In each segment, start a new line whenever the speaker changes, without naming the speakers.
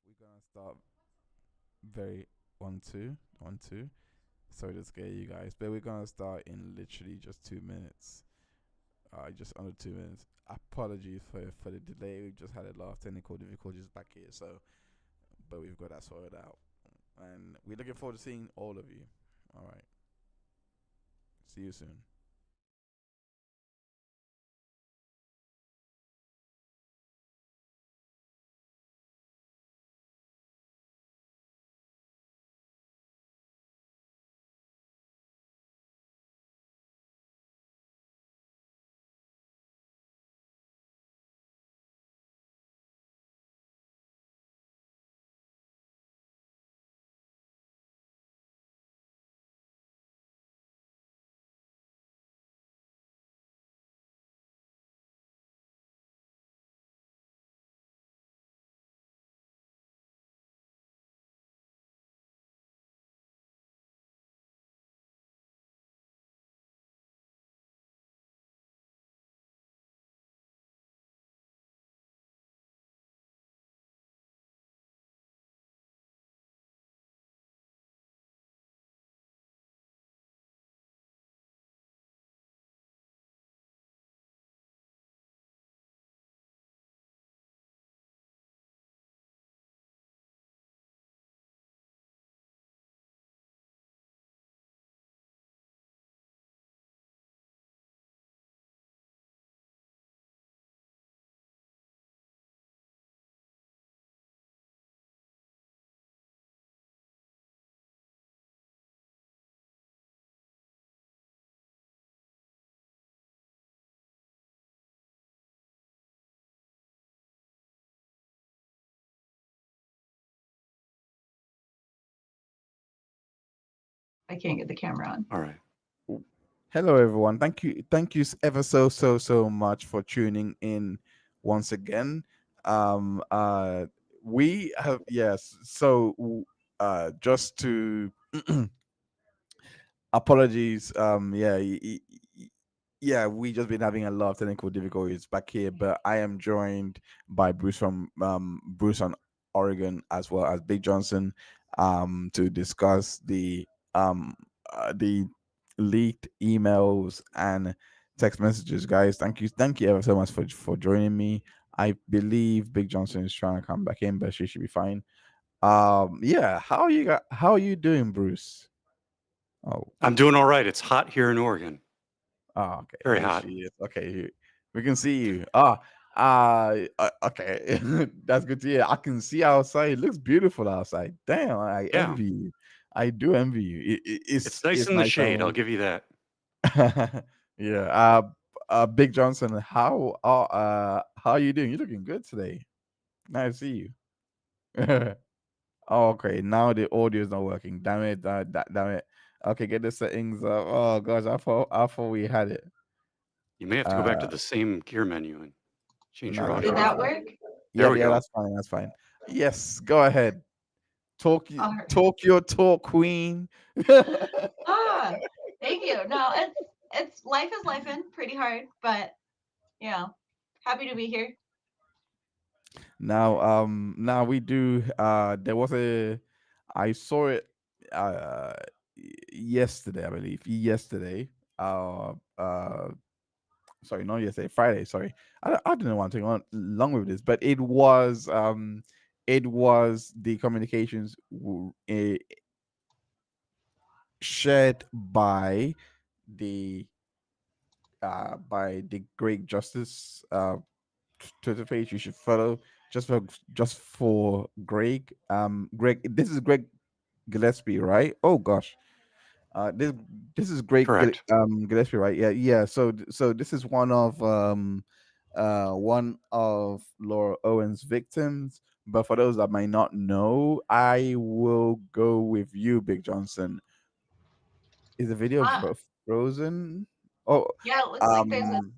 we're gonna start very 1 2 1 2. Sorry to scare you guys, but we're gonna start in literally just 2 minutes. Just under 2 minutes. Apologies for the delay. We just had a lot of technical difficulties back here, so but we've got that sorted out, and we're looking forward to seeing all of you. All right, see you soon.
I can't get the camera on.
All right.
Hello, everyone. Thank you ever so much for tuning in once again. Um, uh, we have yes. Just to apologies. Yeah, we just been having a lot of technical difficulties back here, but I am joined by Bruce from Bruce on Oregon, as well as Big Johnson, to discuss the leaked emails and text messages. Guys, thank you ever so much for joining me. I believe Big Johnson is trying to come back in, but she should be fine. Yeah, how are you doing, Bruce? Oh,
I'm doing all right. It's hot here in Oregon.
oh, okay.
Very
Here
hot.
she is. Okay, we can see you. Okay. That's good to hear. I can see outside. It looks beautiful outside. Damn, I
Yeah.
envy you. I do envy you.
It's nice
It's
in the
nice
shade. I'll
time.
give you that.
Yeah. Big Johnson, how are you doing? You're looking good today. Nice to see you. Oh, okay. Now the audio is not working. Damn it. Damn it. Okay, get the settings up. Oh gosh, I thought we had it.
You may have to go back to
Uh
the same gear menu and change
No,
your
that's
audio
Did
fine.
that
level.
work?
There
Yeah,
we
yeah,
go.
that's fine. That's fine. Yes, go ahead.
All right.
Talk your talk, queen.
Ah, thank you. No, it's life is life in pretty hard, but you know, happy to be here.
Now we do. There was a. I saw it. Uh, Yesterday, I believe. Yesterday. Uh, uh, sorry, not yesterday. Friday. Sorry. I don't know why I'm taking on long with this, but it was the communications shared the by the Greg Justice Twitter page. You should follow just for Greg. Greg, this is Greg Gillespie, right? Oh gosh. This is
Correct.
Gillespie, right? Yeah, yeah. So this is one of Laura Owens' victims. But for those that might not know, I will go with you, Big Johnson. Is the video
Ah,
frozen? Oh,
yeah, it looks like there's a
um,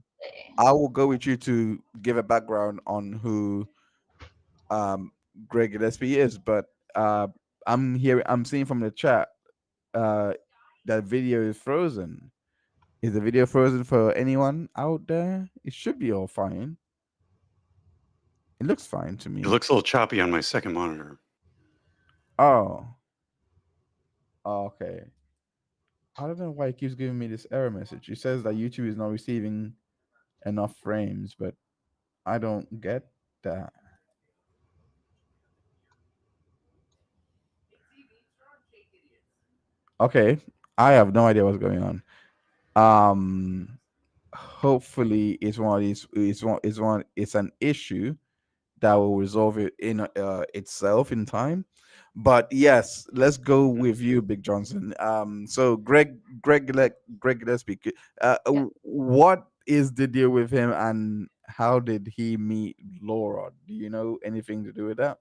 I will go with you to give a background on who um Greg Gillespie is, but I'm seeing from the chat uh that video is frozen. Is the video frozen for anyone out there? It should be all fine. It looks fine to
It
me.
looks a little choppy on my second monitor.
Oh. Okay. I don't know why it keeps giving me this error message. It says that YouTube is not receiving enough frames, but I don't get that. Okay. I have no idea what's going on. Hopefully it's one of these it's an issue that will resolve it in itself in time. But yes, let's go with you, Big Johnson. So Greg Gillespie,
Yeah.
what is the deal with him, and how did he meet Laura? Do you know anything to do with that?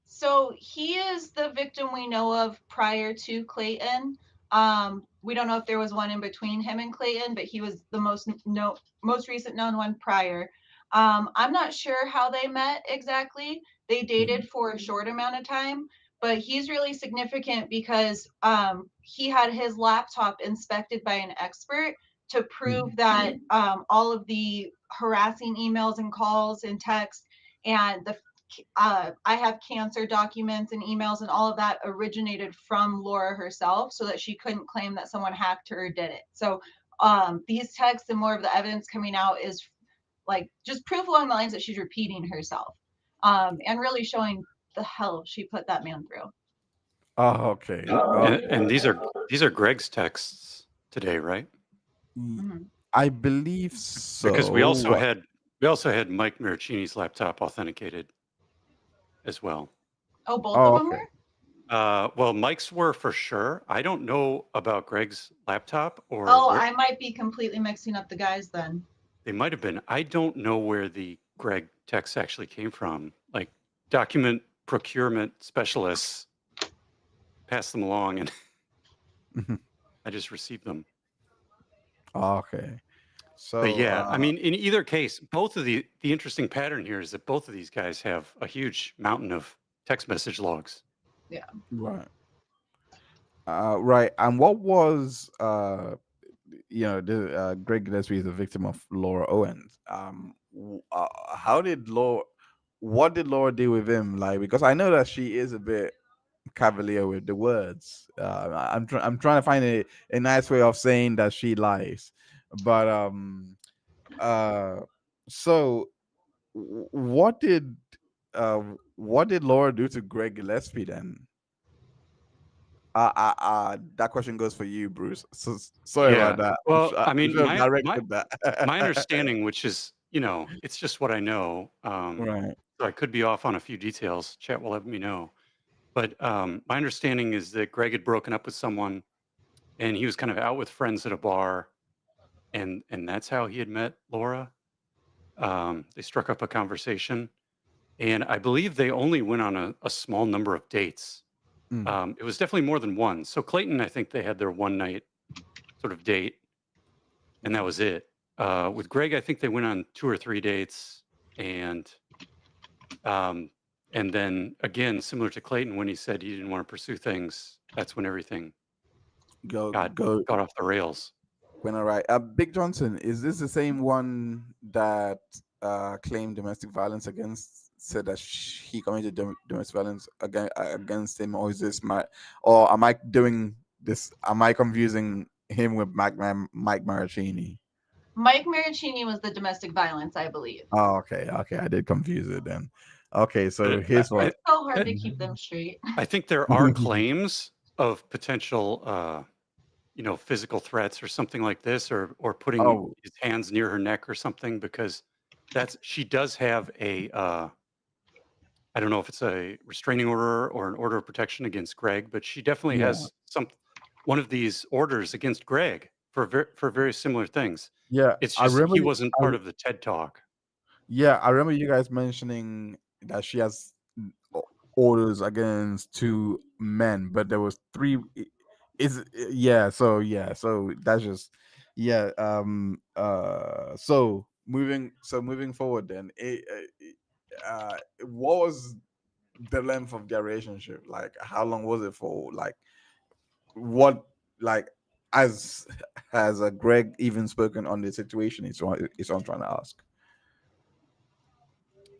So he is the victim we know of prior to Clayton. We don't know if there was one in between him and Clayton, but he was the most recent known one prior. I'm not sure how they met exactly. They dated for a short amount of time, but he's really significant because he had his laptop inspected by an expert to prove that all of the harassing emails and calls and texts and the I have cancer documents and emails and all of that originated from Laura herself so that she couldn't claim that someone hacked her or did it. So these texts and more of the evidence coming out is like just proof along the lines that she's repeating herself and really showing the hell she put that man through.
Oh, okay.
And these are Greg's texts today, right?
Mhm.
I believe
Because
so.
we also had Mike Miracini's laptop authenticated as well.
Oh, both of
Oh,
them
okay.
were?
Well, Mike's were for sure. I don't know about Greg's laptop or
Oh,
where
I might be completely mixing up the guys then.
they might have been. I don't know where the Greg texts actually came from. Like document procurement specialists passed them along, and I just received them.
Okay.
But
So,
yeah, I mean, in either case, both of the interesting pattern here is that both of these guys have a huge mountain of text message logs.
Yeah.
right. Right. And what was Greg Gillespie is a victim of Laura Owens. How did Laura? What did Laura do with him? Like, because I know that she is a bit cavalier with the words. I'm trying to find a nice way of saying that she lies, but uh, so what did Laura do to Greg Gillespie then? That question goes for you, Bruce. So sorry about
Yeah.
that.
Well,
I
I mean,
should have directed
my
that.
understanding, which is, it's just what I know.
Right.
So I could be off on a few details. Chat will let me know. But my understanding is that Greg had broken up with someone, and he was kind of out with friends at a bar, and that's how he had met Laura. They struck up a conversation, and I believe they only went on a small number of dates.
Mm.
It was definitely more than one. So Clayton, I think they had their one night sort of date, and that was it. With Greg, I think they went on 2 or 3 dates, and um, and then again, similar to Clayton, when he said he didn't want to pursue things, that's when everything
Go
got
go
got off the rails.
when I write. Big Johnson, is this the same one that claimed domestic violence against? Said that he committed domestic violence against him, or is this my? Or am I doing this? Am I confusing him with Mike Marachini?
Mike Maricini was the domestic violence, I believe.
Oh, okay, okay, I did confuse it then. Okay, so
But
here's what.
So hard
I,
to keep them straight.
I think there are claims of potential, physical threats or something like this, or putting
Oh,
his hands near her neck or something, because she does have I don't know if it's a restraining order or an order of protection against Greg, but she definitely
yeah,
has one of these orders against Greg for very similar things.
yeah.
It's
I
just
remember.
he wasn't
I,
part of the TED Talk.
Yeah, I remember you guys mentioning that she has orders against two men, but there was three. So that's just yeah. So moving forward, then what was the length of their relationship? Like, how long was it for? Like, what like as has Greg even spoken on the situation? It's what I'm trying to ask.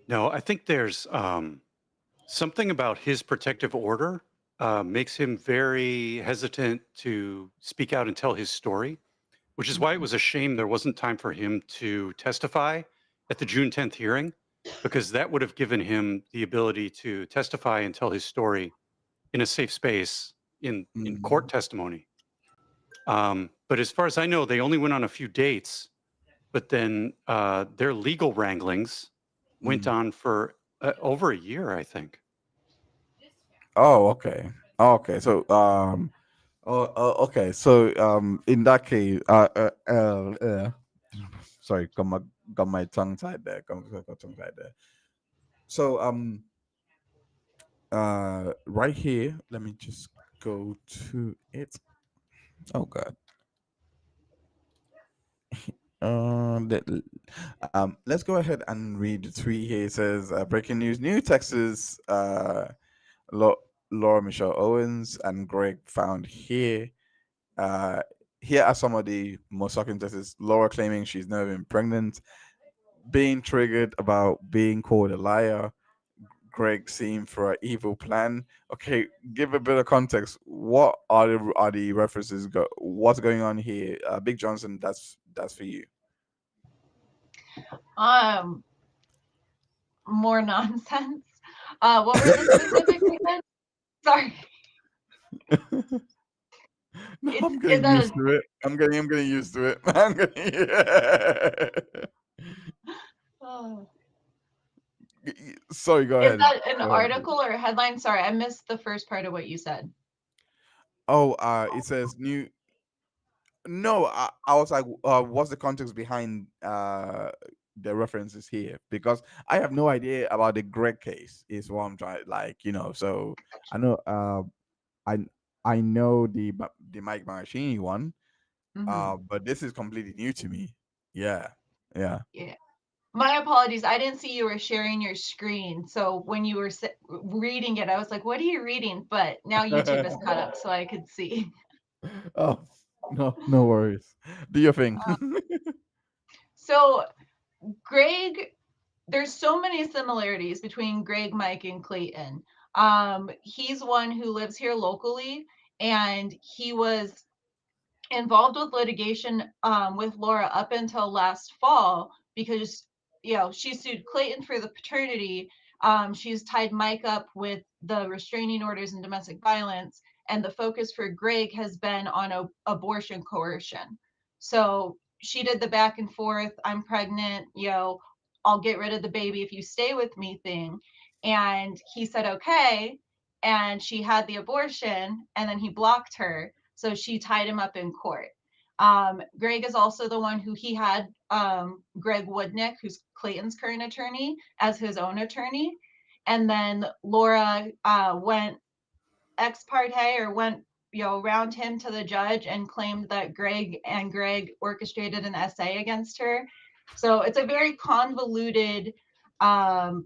No, I think there's something about his protective order makes him very hesitant to speak out and tell his story, which is why it
Mhm.
was a shame there wasn't time for him to testify at the June 10th hearing, because that would have given him the ability to testify and tell his story in a safe space in court
Mm,
testimony. But as far as I know, they only went on a few dates, but then their legal wranglings went
mm.
on for over a year, I think.
Oh, okay. Oh, okay. So, okay. So, in that case, sorry, got my tongue tied there. Got tongue tied there. So, right here, let me just go to it. Oh God. Let, let's go ahead and read the tweet here. It says, "Breaking news: New Texas, Laura Michelle Owens and Greg found here." Uh, Here are some of the most shocking texts. Laura claiming she's never been pregnant, being triggered about being called a liar. Greg seen for an evil plan. Okay, give a bit of context. What are the references? What's going on here? Big Johnson, that's for you.
Um, more nonsense. What were
Yep.
the specifics again? Sorry.
No, I'm
Is
getting
that
used to it. I'm getting used to it. I'm getting.
oh,
Sorry, go
is
ahead.
that an
Go ahead, please.
article or a headline? Sorry, I missed the first part of what you said.
Oh, it says new. No, I was like, what's the context behind the references here? Because I have no idea about the Greg case. Is what I'm trying, like, So I know, I I know the Mike Mangini one,
Hmm.
but this is completely new to me. Yeah, yeah.
Yeah. My apologies. I didn't see you were sharing your screen. So when you were reading it, I was like, what are you reading? But now YouTube has caught up so I could see.
Oh, no, no worries. Do your thing.
So Greg, there's so many similarities between Greg, Mike, and Clayton. He's one who lives here locally, and he was involved with litigation with Laura up until last fall because she sued Clayton for the paternity. She's tied Mike up with the restraining orders and domestic violence, and the focus for Greg has been on abortion coercion. So she did the back and forth. I'm pregnant. I'll get rid of the baby if you stay with me thing, and he said okay, and she had the abortion, and then he blocked her, so she tied him up in court. Greg is also the one who he had Greg Woodnick, who's Clayton's current attorney, as his own attorney. And then Laura went ex parte or went around him to the judge and claimed that Greg orchestrated an essay against her. So it's a very convoluted um,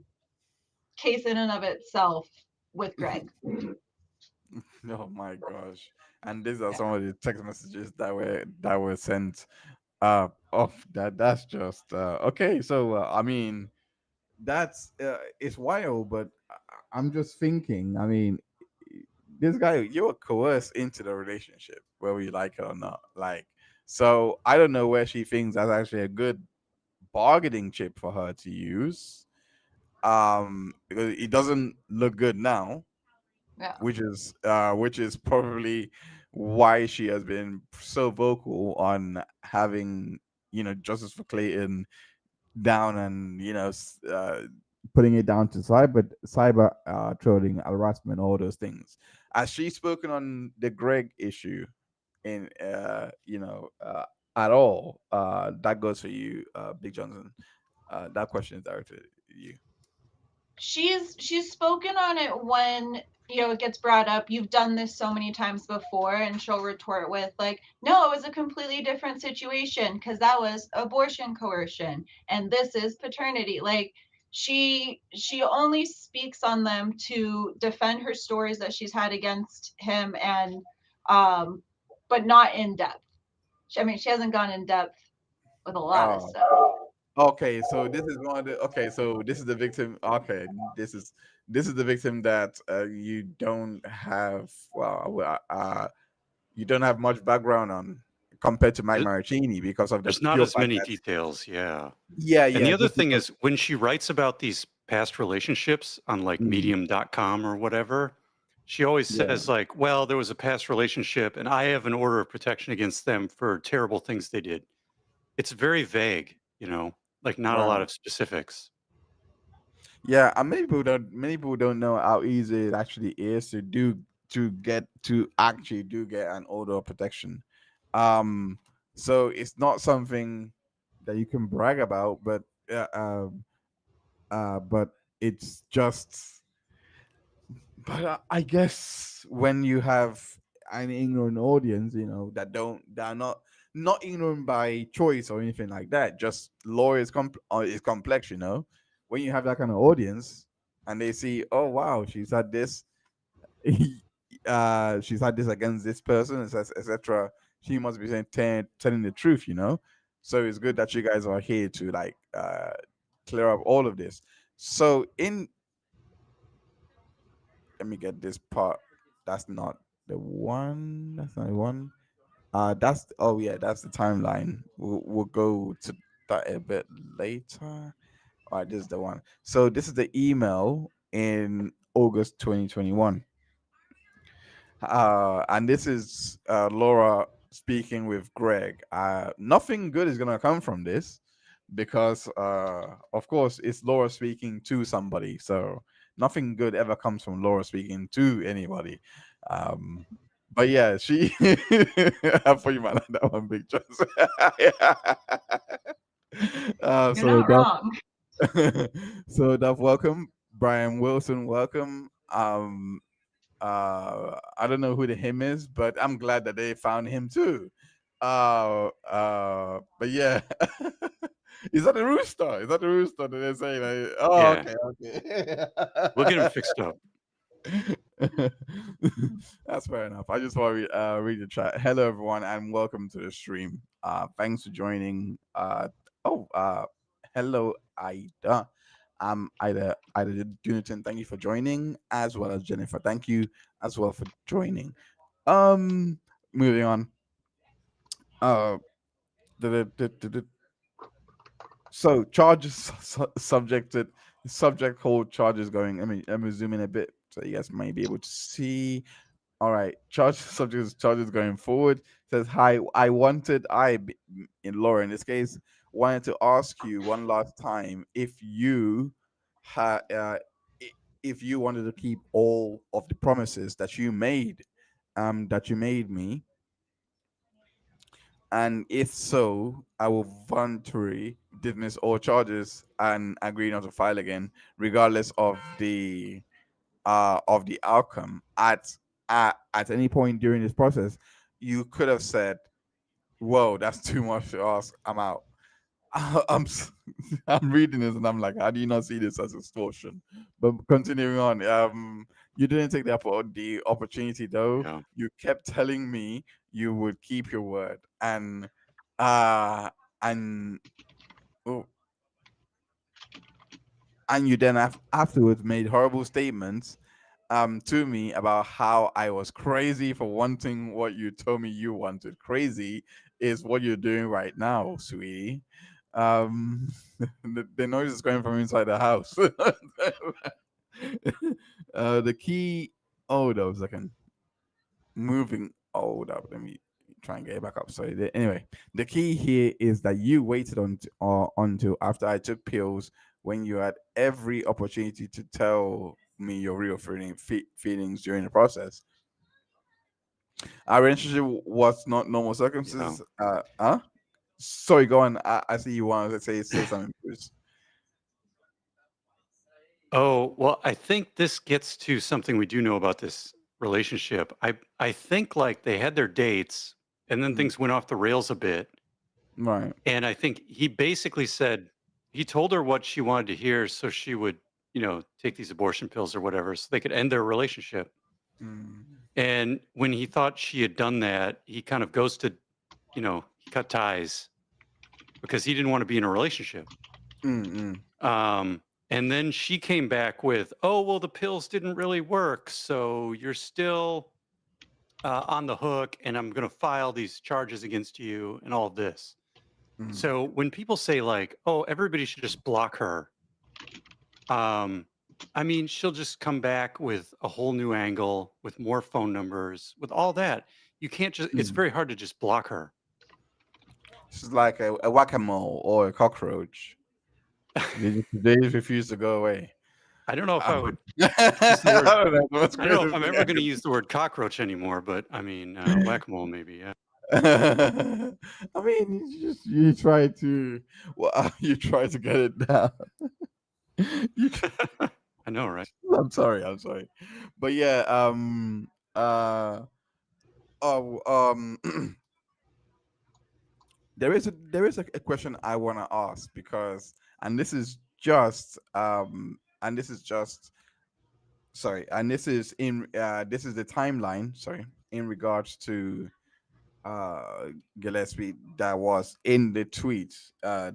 case in and of itself with Greg.
Oh my gosh! And these are some of the text messages that were sent. Off that. That's just okay. So I mean, that's it's wild, but I'm just thinking. I mean, this guy, you were coerced into the relationship, whether you like it or not. Like, so I don't know where she thinks that's actually a good bargaining chip for her to use. Because it doesn't look good now,
Yeah.
which is probably why she has been so vocal on having justice for Clayton down, and putting it down to cyber trolling, harassment, all those things. Has she spoken on the Greg issue in at all? That goes for you, Big Johnson. That question is directed at you.
She's spoken on it when it gets brought up. You've done this so many times before, and she'll retort with like, no, it was a completely different situation because that was abortion coercion and this is paternity. Like, she only speaks on them to defend her stories that she's had against him, and um but not in depth. I mean, she hasn't gone in depth with a lot of
Oh,
stuff.
Okay, so this is one of the okay, so this is the victim. Okay, this is the victim that you don't have you don't have much background on compared to Mike
Th-
Maricini because of the
There's not
pure
as
fact
many
that
details, yeah.
yeah,
And
yeah,
the other
just
thing
because
is when she writes about these past relationships on like
mm,
medium.com or whatever, she always
yeah,
says like, well, there was a past relationship and I have an order of protection against them for terrible things they did. It's very vague, like not a lot
right.
of specifics.
Yeah, and many people don't know how easy it actually is to actually do get an order of protection. Um, so it's not something that you can brag about, but it's just. But I guess when you have an ignorant audience, that are not ignorant by choice or anything like that, just law is complex. When you have that kind of audience and they see, oh wow, she's had this against this person, etc. She must be telling the truth. So it's good that you guys are here to like clear up all of this. So in let me get this part. That's not the one. That's not the one. That's oh yeah, that's the timeline. We'll go to that a bit later. All right, this is the one. So this is the email in August 2021. And this is Laura speaking with Greg. Nothing good is gonna come from this because, of course, it's Laura speaking to somebody. So nothing good ever comes from Laura speaking to anybody. Um, but yeah, she. I thought you might like that one, big choice.
You're
So
not wrong.
so Duff, welcome. Brian Wilson, welcome. I don't know who the him is, but I'm glad that they found him too. But yeah. Is that the rooster? Is that the rooster that they're saying? Like, oh,
Yeah.
okay,
We'll get them
okay.
fixed up.
That's fair enough. I just want to read the chat. Hello, everyone, and welcome to the stream. Thanks for joining. Oh, hello, Ida. Ida Dunton. Thank you for joining, as well as Jennifer. Thank you as well for joining. Um, Moving on. Uh, the so charges subject hold charges going. Let me zoom in a bit so you guys might be able to see. All right, charges going forward. Says hi. In Laura in this case wanted to ask you one last time if you had if you wanted to keep all of the promises that you made me, and if so, I will voluntarily dismiss all charges and agree not to file again, regardless of the outcome. At any point during this process, you could have said, "Whoa, that's too much to ask. I'm out." I'm s- I'm reading this and I'm like, how do you not see this as extortion? But continuing on, you didn't take the opportunity though.
Yeah.
You kept telling me you would keep your word, uh and oh, and you then afterwards made horrible statements to me about how I was crazy for wanting what you told me you wanted. Crazy is what you're doing right now, sweetie. The noise is coming from inside the house. The key. Oh, that was like a moving. Oh, that let me try and get it back up. Sorry. Anyway, the key here is that you waited until after I took pills when you had every opportunity to tell me your real feelings during the process. Our relationship was not normal
Yeah.
circumstances. Huh? Sorry, go on. I see you want to say something, Bruce.
Oh, well, I think this gets to something we do know about this relationship. I think like they had their dates and then
Mm,
things went off the rails a bit.
right.
And I think he basically said he told her what she wanted to hear so she would, take these abortion pills or whatever so they could end their relationship.
Mm,
And when he thought she had done that, he kind of ghosted, he cut ties because he didn't want to be in a relationship.
Mm.
Um, and then she came back with, "Oh, well, the pills didn't really work, so you're still on the hook, and I'm going to file these charges against you, and all of this."
Mm.
So when people say like, "Oh, everybody should just block her," um, I mean, she'll just come back with a whole new angle, with more phone numbers, with all that. You can't just. It's
Mm.
very hard to just block her.
She's like a whack-a-mole or a cockroach. They just refuse to go away.
I don't know if I
Um,
would use the
I
word.
don't know the most
I don't know if
creative
I'm
thing
ever going to use the word cockroach anymore, but I mean, whack-a-mole maybe. Yeah.
I mean, you try to well, you try to get it down. You tr-
I know, right?
I'm sorry, but yeah, uh, oh, there is a question I want to ask because, and this is just sorry, and this is the timeline. Sorry, in regards to Gillespie that was in the tweet.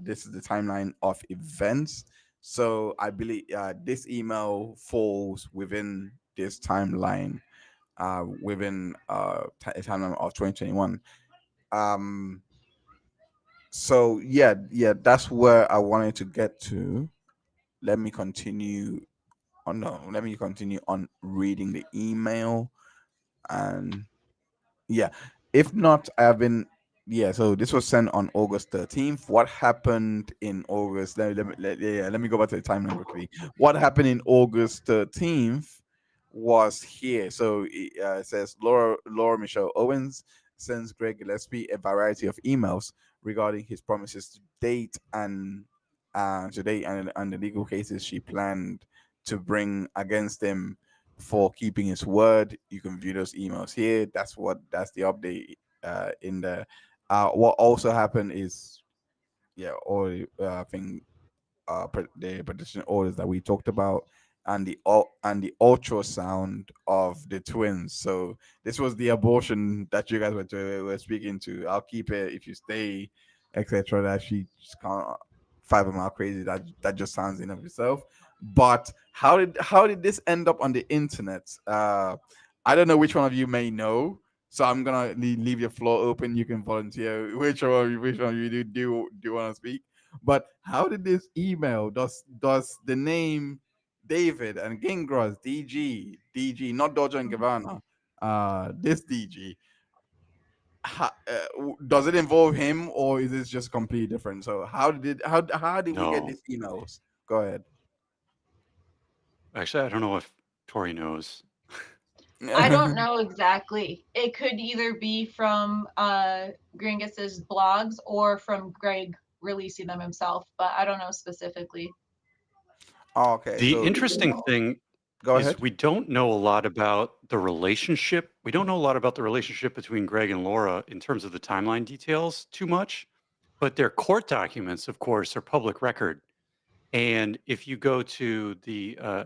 This is the timeline of events. So I believe this email falls within this timeline, within a timeline of 2021. Um, so yeah, that's where I wanted to get to. Let me continue. Oh no, let me continue on reading the email and yeah. If not, I've been. Yeah, so this was sent on August 13th. What happened in August? Let me go back to the timeline quickly. What happened in August 13th was here. So it says Laura Michelle Owens sends Greg Gillespie a variety of emails regarding his promises to date and the legal cases she planned to bring against him for keeping his word. You can view those emails here. That's the update in there. What also happened is all I think the petition orders that we talked about and the ultrasound of the twins. So this was the abortion that you guys were speaking to. I'll keep it if you stay, etc. That she just can't five mile crazy. That just sounds in of itself. But how did this end up on the internet? I don't know which one of you may know. So I'm gonna leave your floor open. You can volunteer. Which one of you do want to speak? But how did this email does the name David and Gingras DG not Dodger and Gabbana this DG does it involve him or is this just completely different? So how did we get
No,
these emails? Go ahead.
actually, I don't know if Tori knows.
I don't know exactly. It could either be from Gringus's blogs or from Greg releasing them himself, but I don't know specifically.
Okay,
The
so
interesting thing
go
is
ahead.
we don't know a lot about the relationship. We don't know a lot about the relationship between Greg and Laura in terms of the timeline details too much, but their court documents, of course, are public record. And if you go to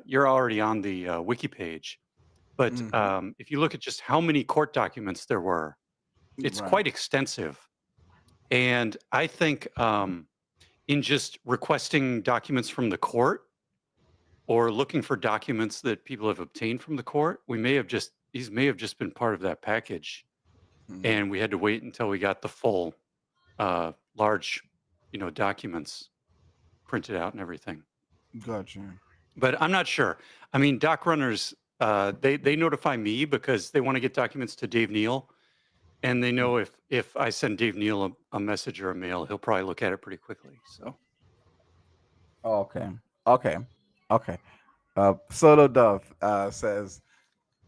you're already on the wiki page, but
Hmm.
if you look at just how many court documents there were, it's
Right.
quite extensive. And I think in just requesting documents from the court or looking for documents that people have obtained from the court, these may have just been part of that package,
Hmm.
and we had to wait until we got the full, large, documents printed out and everything.
Gotcha.
But I'm not sure. I mean, doc runners, they notify me because they want to get documents to Dave Neal, and they know if I send Dave Neal a message or a mail, he'll probably look at it pretty quickly. So
Okay. Okay. Okay. Solo Dove says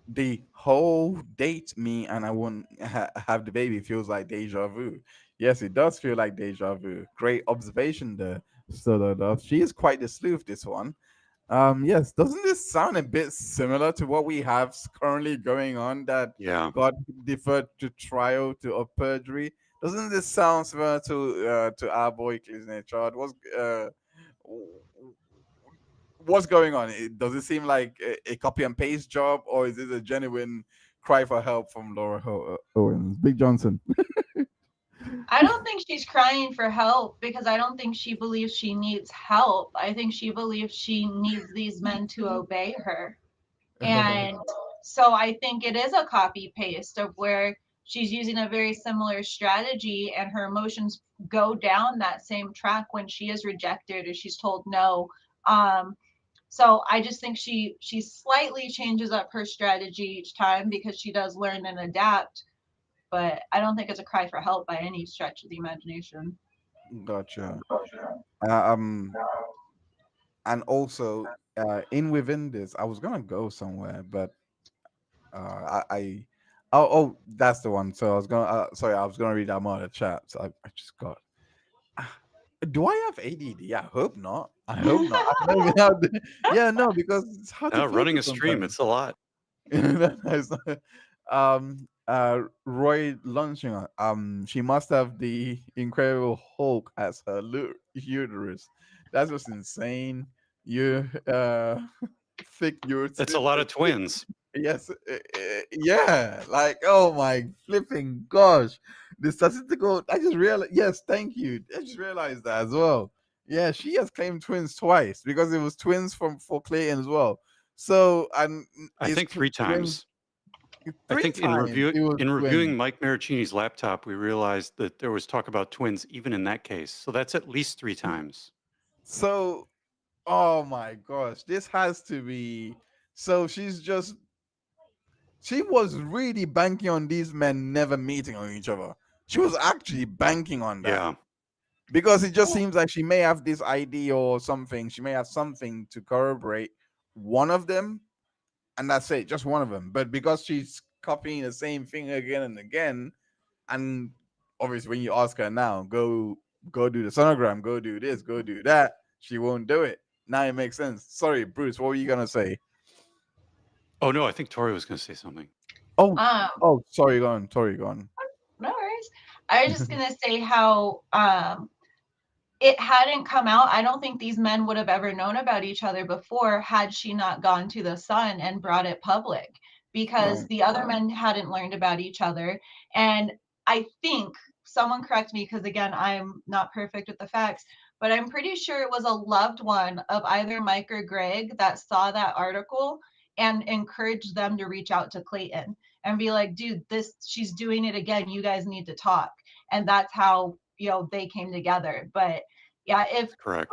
the whole date me and I won't have the baby feels like deja vu. Yes, it does feel like deja vu. Great observation there, Solo Dove. She is quite the sleuth, this one. Yes, doesn't this sound a bit similar to what we have currently going on that
yeah,
got deferred to trial to a perjury? Doesn't this sound similar to our boy Clisney Chard? What's going on? Does it seem like a copy and paste job, or is it a genuine cry for help from Laura Owens? Big Johnson.
I don't think she's crying for help because I don't think she believes she needs help. I think she believes she needs these men to obey her. And so I think it is a copy paste of where she's using a very similar strategy and her emotions go down that same track when she is rejected or she's told no. Um, so I just think she slightly changes up her strategy each time because she does learn and adapt, but I don't think it's a cry for help by any stretch of the imagination.
Gotcha. Um, and also, in within this, I was gonna go somewhere, but I oh, that's the one. So I was gonna sorry, I was gonna read out more of the chat. So I just got. Do I have ADD? I hope not. I hope not. I've never been out there. Yeah, no, because it's hard to
Running
focus
a stream,
sometimes.
it's a lot.
It's not- Roy launching. She must have the Incredible Hulk as her uterus. That's just insane. You thick your
That's a lot of twins.
yes, yeah. Like, oh my flipping gosh, the statistical. I just realized. Yes, thank you. I just realized that as well. Yeah, she has claimed twins twice because it was twins from for Clayton as well. So and
I
it's
think three
twins
times. I
three
think
times. It was
in
twins.
reviewing Mike Maricini's laptop, we realized that there was talk about twins even in that case. So that's at least three times.
So, oh my gosh, this has to be. So she was really banking on these men never meeting on each other. She was actually banking on that
Yeah,
because it just seems like she may have this idea or something. She may have something to corroborate one of them, and that's it, just one of them. But because she's copying the same thing again and again, and obviously when you ask her now, go do the sonogram, go do this, go do that, she won't do it. Now it makes sense. Sorry, Bruce, what were you gonna say?
oh no, I think Tori was going to say something.
Oh,
um,
oh, sorry, go on, sorry, go on.
no worries. I was just gonna say how it hadn't come out. I don't think these men would have ever known about each other before had she not gone to the Sun and brought it public because
Right.
the other men hadn't learned about each other. And I think someone correct me because again, I'm not perfect with the facts, but I'm pretty sure it was a loved one of either Mike or Greg that saw that article and encouraged them to reach out to Clayton and be like, dude, this she's doing it again. You guys need to talk. And that's how they came together. But yeah,
Correct.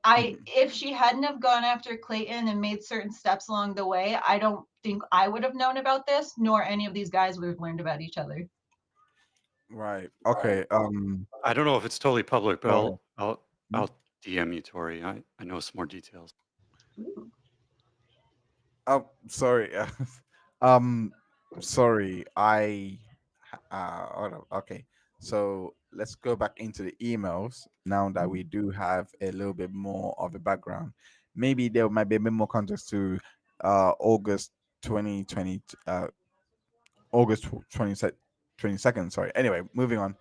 if she hadn't have gone after Clayton and made certain steps along the way, I don't think I would have known about this, nor any of these guys would have learned about each other.
Right. Okay.
I don't know if it's totally public, but
Sorry.
I'll DM you, Tori. I know some more details.
Ooh.
Oh, sorry. um, sorry. Hold on. Okay. So let's go back into the emails now that we do have a little bit more of a background. Maybe there might be a bit more context to August 2020, August 22nd. Sorry. Anyway, moving on.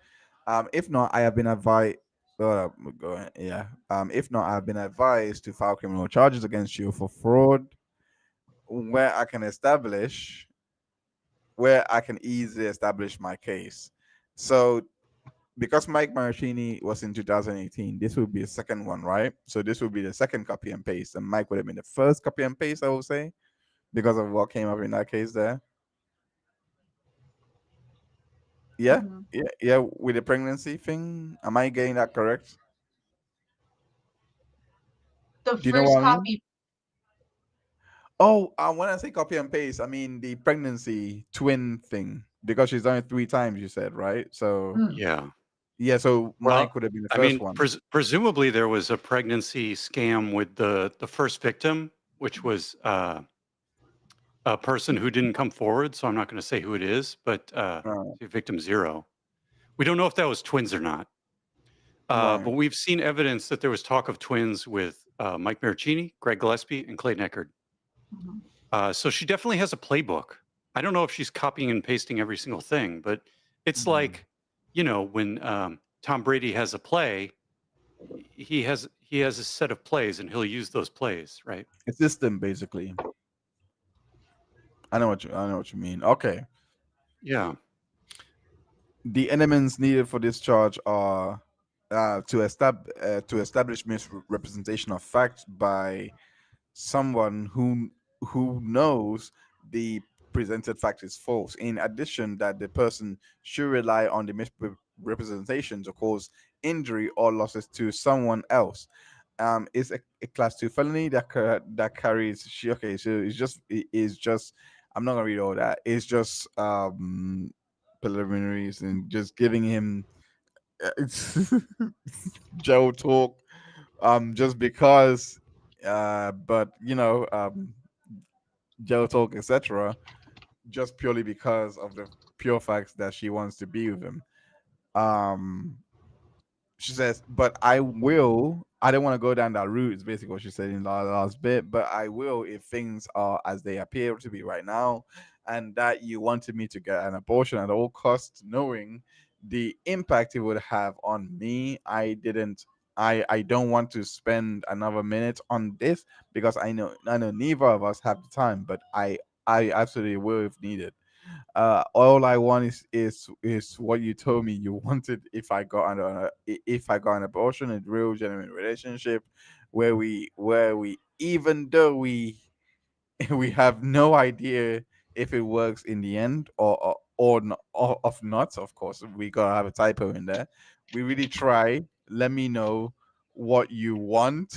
If not, I have been advised. Go ahead, yeah. If not, I've been advised to file criminal charges against you for fraud, where I can establish, where I can easily establish my case. So, because Mike Marachini was in 2018, this would be a second one, right? So this would be the second copy and paste, and Mike would have been the first copy and paste, I would say, because of what came up in that case there. Yeah,
Mhm.
yeah. With the pregnancy thing, am I getting that correct?
The
Do you know
first
what I mean?
copy.
Oh, when I say copy and paste, I mean the pregnancy twin thing because she's done it three times. You said right, so
Mm,
Yeah.
yeah. So
Well,
Mike would have been the
I
first
mean,
one.
presumably there was a pregnancy scam with the first victim, which was a person who didn't come forward. So I'm not going to say who it is, but
Right,
victim zero. We don't know if that was twins or not.
right.
But we've seen evidence that there was talk of twins with Mike Maricini, Greg Gillespie, and Clayton Eckard.
mhm.
So she definitely has a playbook. I don't know if she's copying and pasting every single thing, but it's
Mhm.
like, when Tom Brady has a play, he has a set of plays, and he'll use those plays, right?
A system, basically. I know what you mean. Okay.
Yeah.
The elements needed for this charge are to establish misrepresentation of fact by someone who knows the presented fact is false. In addition, that the person should rely on the misrepresentation to cause injury or losses to someone else. It's a class two felony that carries. Okay, so it is just. I'm not gonna read all that. It's just preliminaries and just giving him it's jail talk just because but jail talk etc just purely because of the pure facts that she wants to be with him. um she says, but I don't want to go down that route, is basically what she said in the last bit, but I will if things are as they appear to be right now, and that you wanted me to get an abortion at all costs, knowing the impact it would have on me. I don't want to spend another minute on this because I know neither of us have the time, but I absolutely will if needed. All I want is what you told me you wanted if if I got an abortion, a real genuine relationship where we even though we we have no idea if it works in the end or not, or of not. Of course, we gotta have a typo in there. We really try. Let me know what you want.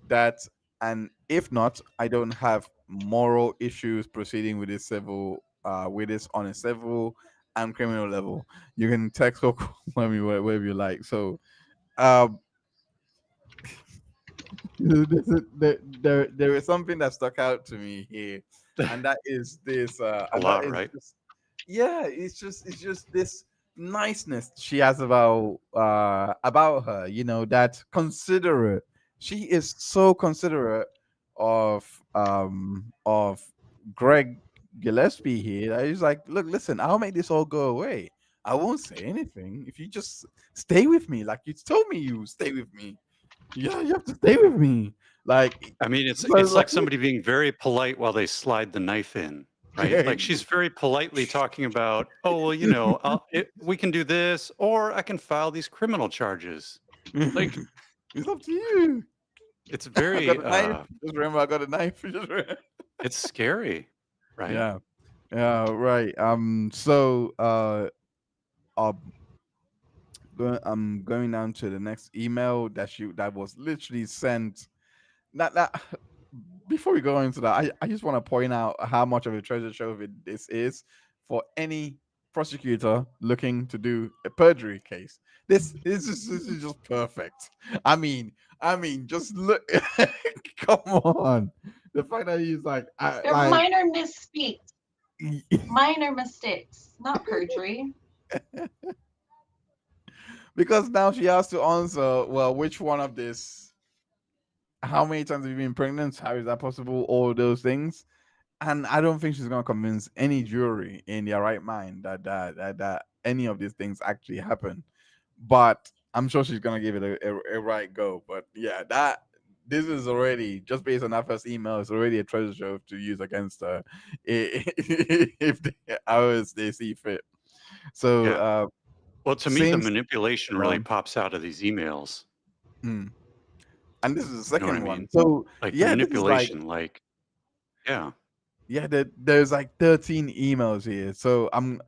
That and if not, I don't have moral issues proceeding with this civil with this on a civil and criminal level. You can text or call me wherever you like. So um there is something that stuck out to me here, and that is this
A
and that
lot,
is
right?
just yeah, it's just this niceness she has about her, that considerate. She is so considerate of Greg Gillespie here, that he's like, look, listen, I'll make this all go away. I won't say anything if you just stay with me like you told me you would stay with me. Yeah, you have to stay with me. Like,
I mean,
but
it's
like,
like somebody being very polite while they slide the knife in, right? Like she's very politely talking about, oh well, we can do this, or I can file these criminal charges. Like
it's up to you.
it's
I got
very,
a knife. Just remember, I got a knife.
it's scary, right?
Yeah, yeah, right. So, um, I'm going down to the next email that was literally sent. That before we go into that, I just want to point out how much of a treasure trove this is for any prosecutor looking to do a perjury case. This is just perfect. I mean, just look. Come on, the fact that he's like,
They're minor misspeaks, minor mistakes, not perjury.
because now she has to answer. Well, which one of this? How many times have you been pregnant? How is that possible? All those things. And I don't think she's gonna convince any jury in their right mind that any of these things actually happen. But I'm sure she's gonna give it a right go. But yeah, that this is already just based on that first email. It's already a treasure trove to use against her if they, hours they see fit. So
Yeah. Well, to me, the
since
manipulation really
um,
pops out of these emails.
mm, and this is the
You know what I
second one.
mean?
So
Like
yeah, this is like
manipulation, like yeah,
yeah, there's like 13 emails here. So I'm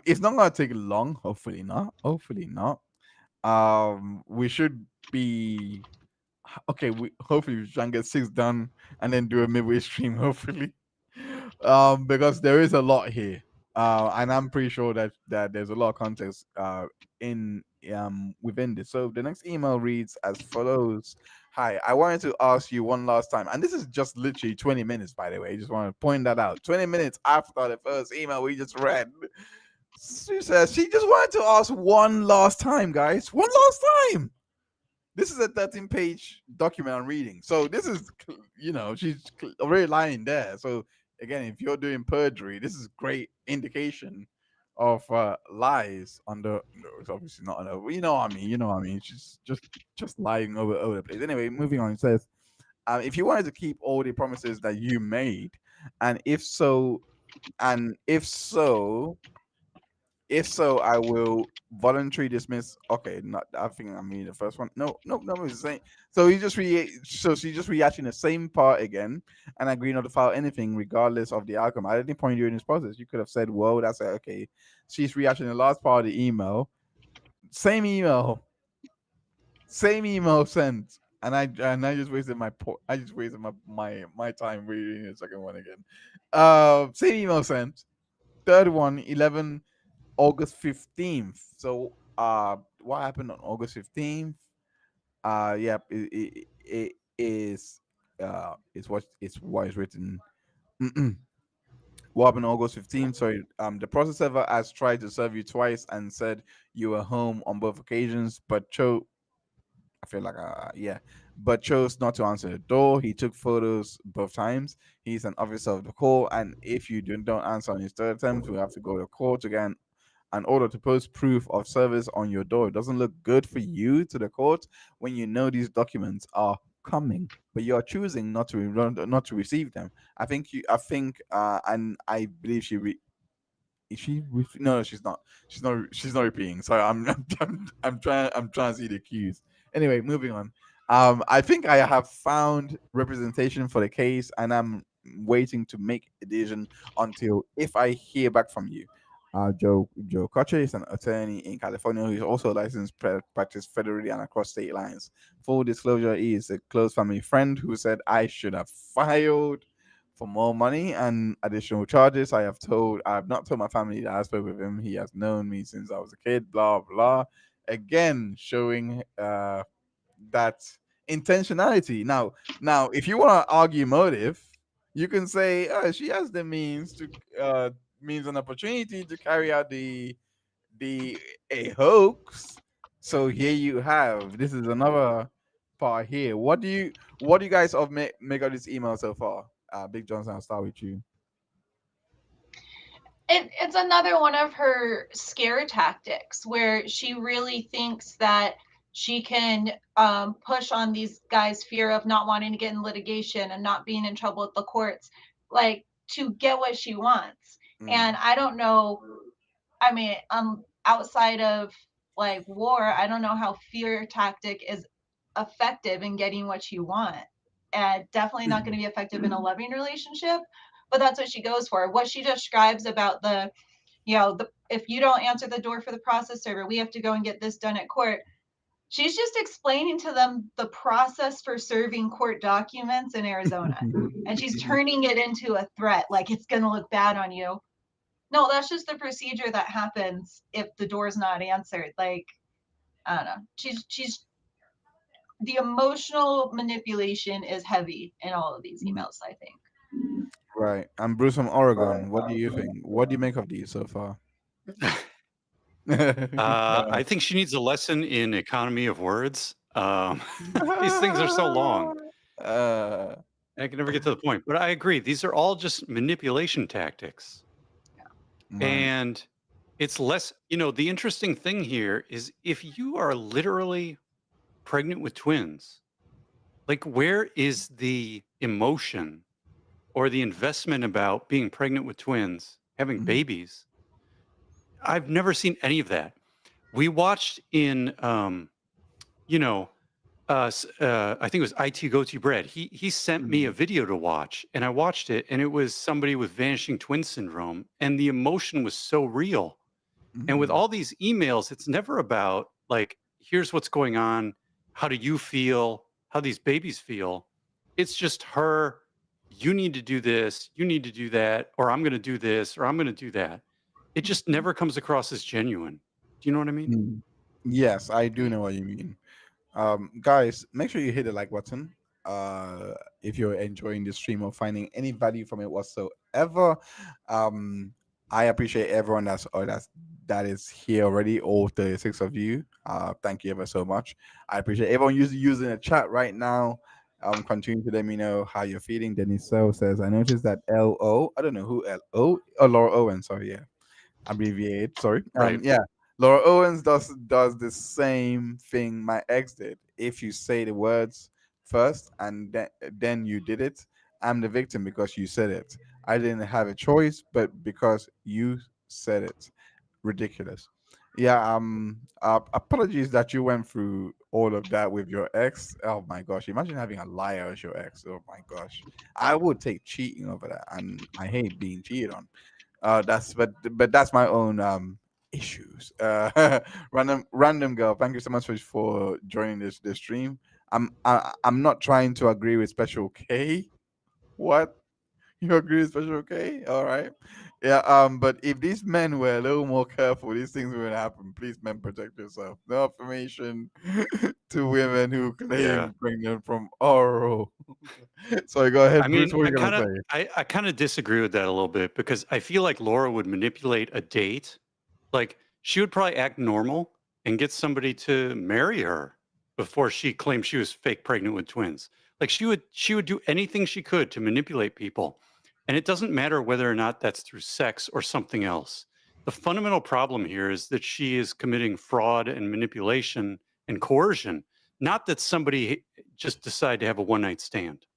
it's not gonna take long, hopefully not. Hopefully not. We should be okay, we hopefully we can get six done and then do a midway stream, hopefully. Because there is a lot here. And I'm pretty sure that there's a lot of context in within this. So the next email reads as follows. Hi, I wanted to ask you one last time, and this is just literally 20 minutes, by the way. I just want to point that out. 20 minutes after the first email we just read. She says she just wanted to ask one last time, guys. One last time. This is a 13-page document I'm reading. So this is, she's already lying there. So again, if you're doing perjury, this is great indication of lies under. No, it's obviously not under. You know what I mean. You know what I mean. She's just lying over the place. Anyway, moving on. It says, if you wanted to keep all the promises that you made, and if so, If so, I will voluntarily dismiss. Okay, not. I think I mean the first one. No, no, no. It's the same. So he just So she just rehashing the same part again and agreeing not to file anything, regardless of the outcome. At any point during this process, you could have said, "Well, that's it. Okay." She's rehashing the last part of the email. Same email. Same email sent. And I just wasted I just wasted my time reading the second one again. Same email sent. Third one, 11 August 15th. So what happened on August 15th? Yep, it is what is written. What happened on August 15th? Sorry, the process server has tried to serve you twice and said you were home on both occasions, but I feel like, yeah, but chose not to answer the door. He took photos both times. He's an officer of the court, and if you don't answer on his third attempt, we have to go to court again in order to post proof of service on your door. It doesn't look good for you to the court when you know these documents are coming, but you're choosing not to receive them. And I believe is she with no, she's not. She's not repeating. Sorry, I'm trying to see the cues. Anyway, moving on. I think I have found representation for the case and I'm waiting to make a decision until if I hear back from you. Joe Koche is an attorney in California who is also licensed practice federally and across state lines. Full disclosure, he is a close family friend who said I should have filed for more money and additional charges. I have not told my family that I spoke with him. He has known me since I was a kid, blah blah. Again, showing that intentionality. Now, if you want to argue motive, you can say she has the means and opportunity to carry out the a hoax. So here you have. This is another part here. What do you guys of make of this email so far? Big Johnson, I'll start with you.
It's another one of her scare tactics where she really thinks that she can push on these guys' fear of not wanting to get in litigation and not being in trouble at the courts, like to get what she wants. And
Mm.
I don't know. I mean, outside of like war, I don't know how fear tactic is effective in getting what you want. And definitely not going to be effective in a loving relationship. But that's what she goes for. What she describes about if you don't answer the door for the process server, we have to go and get this done at court. She's just explaining to them the process for serving court documents in Arizona. And she's turning it into a threat, like it's going to look bad on you. No, that's just the procedure that happens if the door's not answered. Like, I don't know. She's the emotional manipulation is heavy in all of these emails, I think.
Right. I'm Bruce from Oregon. What do you think? What do you make of these so far?
I think she needs a lesson in economy of words. These things are so long.
uh,
I can never get to the point. But I agree. These are all just manipulation tactics.
right.
And it's less, the interesting thing here is if you are literally pregnant with twins, like where is the emotion or the investment about being pregnant with twins, having
Mhm.
babies? I've never seen any of that. We watched in, you know, I think it was IT Goatee Bread. He sent me a
Mhm.
video to watch, and I watched it, and it was somebody with vanishing twin syndrome, and the emotion was so real. And with
Mhm.
all these emails, it's never about like, here's what's going on. How do you feel? How these babies feel? It's just her. You need to do this. You need to do that. Or I'm going to do this. Or I'm going to do that. It just never comes across as genuine. Do you know what I mean?
Mm. Yes, I do know what you mean. Guys, make sure you hit the like button. If you're enjoying the stream or finding any value from it whatsoever. Um, I appreciate everyone that is here already, all 36 of you. Thank you ever so much. I appreciate everyone using the chat right now. Continue to let me know how you're feeling. Denise So says, I noticed that LO, I don't know who LO, oh, Laura Owen, sorry, yeah, abbreviate. Sorry.
Right.
Yeah. Laura Owens does the same thing my ex did. If you say the words first and then you did it, I'm the victim because you said it. I didn't have a choice, but because you said it. ridiculous. Yeah. Apologies that you went through all of that with your ex. Oh my gosh! Imagine having a liar as your ex. Oh my gosh! I would take cheating over that, and I hate being cheated on. But that's my own issues. Random girl. Thank you so much for joining this stream. I'm not trying to agree with Special K. What? You agree with Special K? All right. Yeah. But if these men were a little more careful, these things wouldn't happen. Please, men, protect yourself. No affirmation to women who
Yeah.
claim pregnant from oral. Sorry. Go ahead,
I
Bruce.
mean,
What are
I
you gonna
kind of
say?
I kind of disagree with that a little bit because I feel like Laura would manipulate a date. Like she would probably act normal and get somebody to marry her before she claimed she was fake pregnant with twins. Like she would do anything she could to manipulate people. And it doesn't matter whether or not that's through sex or something else. The fundamental problem here is that she is committing fraud and manipulation and coercion, not that somebody just decided to have a one night stand.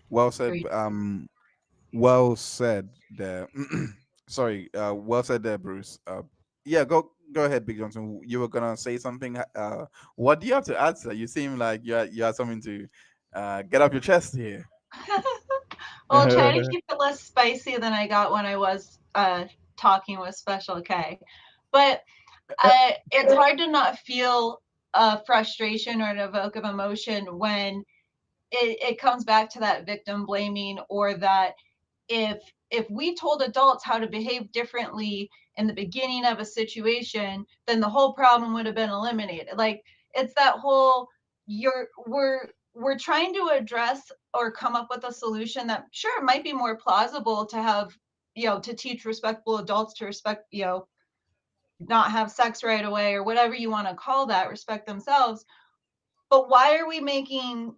Well said.
Agreed.
Well said there. Sorry. Well said there, Bruce. Yeah. Go ahead, Big Johnson. You were gonna say something. What do you have to add to that? You seem like you had something to get off your chest here.
Well, try to keep it less spicy than I got when I was talking with Special K. But it's hard to not feel frustration or an evoke of emotion when it comes back to that victim blaming, or that if we told adults how to behave differently in the beginning of a situation, then the whole problem would have been eliminated. Like, it's that whole, you're we're trying to address or come up with a solution that, sure, it might be more plausible to have, to teach respectable adults to respect, not have sex right away, or whatever you want to call that, respect themselves. But why are we making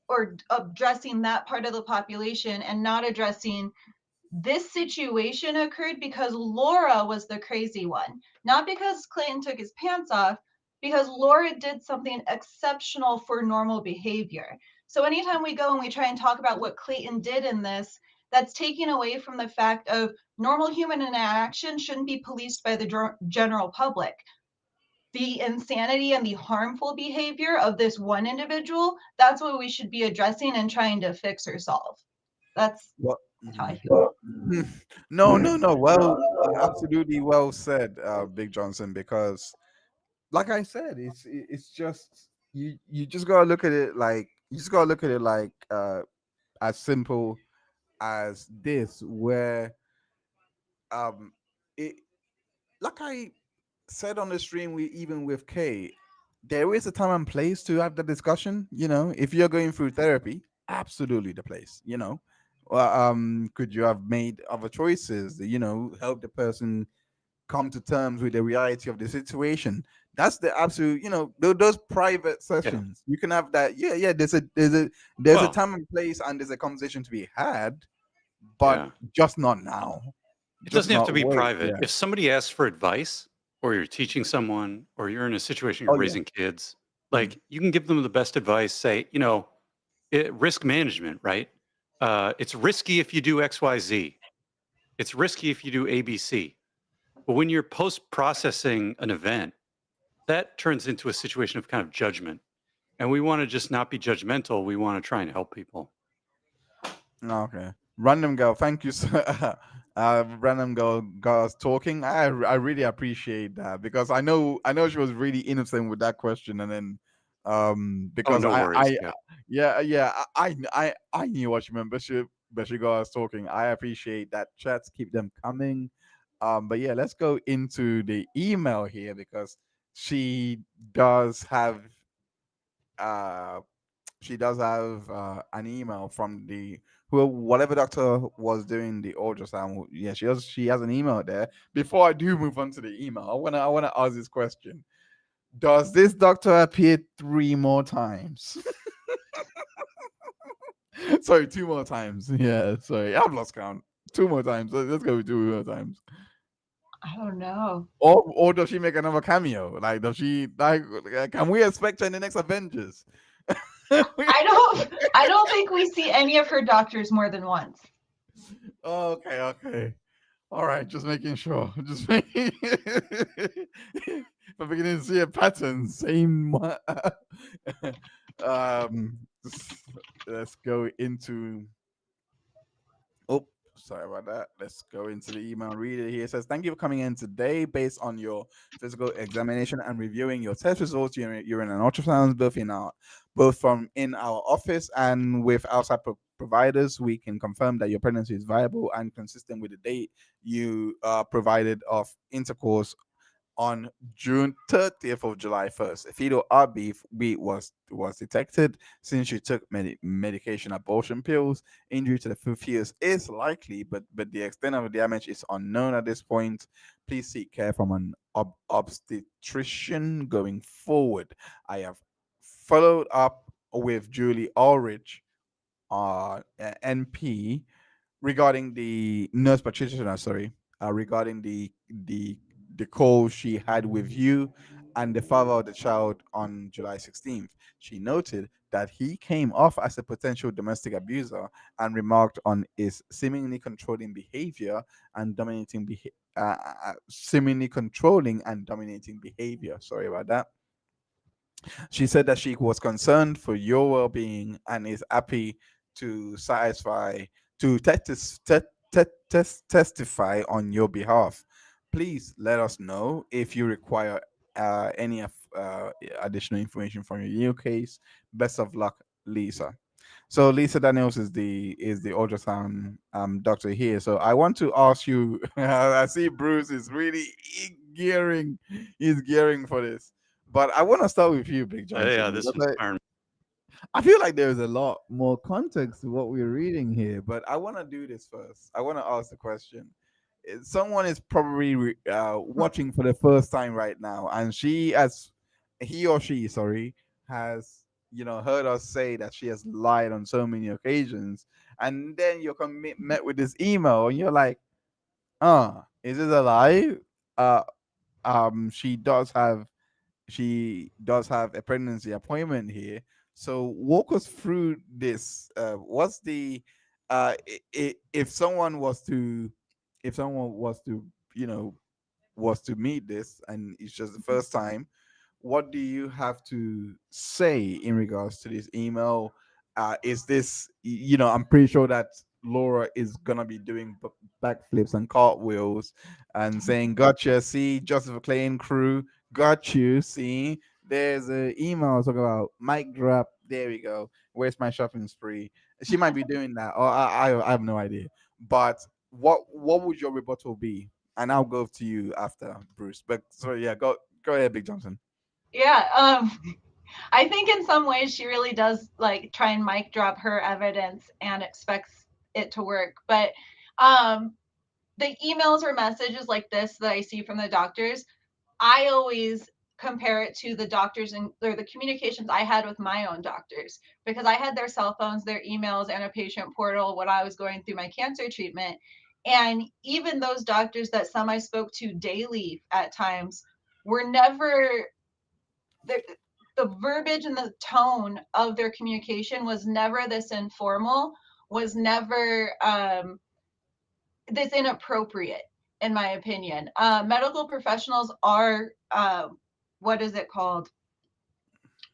or addressing that part of the population and not addressing this situation occurred because Laura was the crazy one, not because Clayton took his pants off, because Laura did something exceptional for normal behavior. So anytime we go and we try and talk about what Clayton did in this, that's taking away from the fact of normal human interaction shouldn't be policed by the general public. The insanity and the harmful behavior of this one individual, that's what we should be addressing and trying to fix or solve. That's
Well,
how I
mhm.
feel.
No, no, no. Well, absolutely well said, Big Johnson. Because, like I said, it's just you just gotta look at it like as simple as this, where um it like I said on the stream, we even with Kay, there is a time and place to have the discussion. If you're going through therapy, absolutely the place. Well, could you have made other choices? Help the person come to terms with the reality of the situation. That's the absolute. Those private
Yeah.
sessions. You can have that. Yeah, yeah. There's a
Well,
time and place, and there's a conversation to be had, but
yeah.
just not now.
It
Just
doesn't have
not
to be
wait.
private.
Yeah.
If somebody asks for advice, or you're teaching someone, or you're in a situation you're
Oh yeah.
raising kids,
Mhm.
like you can give them the best advice. Say, risk management, right? It's risky if you do X, Y, Z. It's risky if you do A, B, C. But when you're post processing an event, that turns into a situation of kind of judgment. And we want to just not be judgmental. We want to try and help people.
Okay. Random girl, thank you. Random girl got us talking. I really appreciate that, because I know she was really innocent with that question, and then
Oh,
because
no worries.
I
Yeah.
yeah, yeah, I knew what she meant, but she got us talking. I appreciate that. Chats, keep them coming. But yeah, let's go into the email here, because she does have uh an email from the whatever doctor was doing the ultrasound. Yeah, she has an email there. Before I do move on to the email, I wanna ask this question: does this doctor appear 3 more times? Sorry, 2 more times. Yeah, sorry, I've lost count. 2 more times. Let's go with 2 more times.
I don't know.
Or does she make another cameo? Like, does she like? Can we expect her in the next Avengers?
I don't think we see any of her doctors more than once.
Okay, okay. All right, just making sure. Just making. I'm beginning to see a pattern. Same. um, let's go into. Oh, sorry about that. Let's go into the email reader here. It says, "Thank you for coming in today. Based on your physical examination and reviewing your test results, you're in an ultrasound both from in our office and with outside providers. We can confirm that your pregnancy is viable and consistent with the date you provided of intercourse on June 30th of July 1st. A fetal heartbeat was detected since she took medication abortion pills. Injury to the fetus is likely, but the extent of the damage is unknown at this point. Please seek care from an obstetrician going forward. I have followed up with Julie Ulrich, NP, regarding the nurse practitioner, sorry, regarding the call she had with you and the father of the child on July 16th. She noted that he came off as a potential domestic abuser and remarked on his seemingly controlling behavior and seemingly controlling and dominating behavior. Sorry about that. She said that she was concerned for your well-being and is happy to satisfy to testify on your behalf. Please let us know if you require any additional information from your new case. Best of luck, Lisa. So Lisa Daniels is the ultrasound doctor here. So I want to ask you. I see Bruce is really gearing. He's gearing for this. But I want to start with you, Big
Yeah,
Johnson,
this
because
one's firing.
I feel like there's a lot more context to what we're reading here. But I want to do this first. I want to ask the question. Someone is probably watching for the first time right now, and he or she, sorry, has heard us say that she has lied on so many occasions, and then you're met with this email, and you're like, is this a lie? Uh, she does have a pregnancy appointment here. So walk us through this. What's the if someone was to you know was to meet this and it's just the first time, what do you have to say in regards to this email? Is this, I'm pretty sure that Laura is gonna be doing backflips and cartwheels and saying, "Gotcha, see, Joseph Clayton crew, got you, see." There's a email talking about mic drop. There we go. Where's my shopping spree? She might be doing that, or I have no idea. But what would your rebuttal be? And I'll go to you after Bruce. But sorry, yeah, go ahead, Big Johnson.
Yeah, I think in some ways she really does like try and mic drop her evidence and expects it to work. But um, the emails or messages like this that I see from the doctors, I always compare it to the doctors and or the communications I had with my own doctors because I had their cell phones, their emails, and a patient portal when I was going through my cancer treatment. And even those doctors that some I spoke to daily at times were never the, the verbiage and the tone of their communication was never this informal, was never this inappropriate, in my opinion. Medical professionals are, what is it called?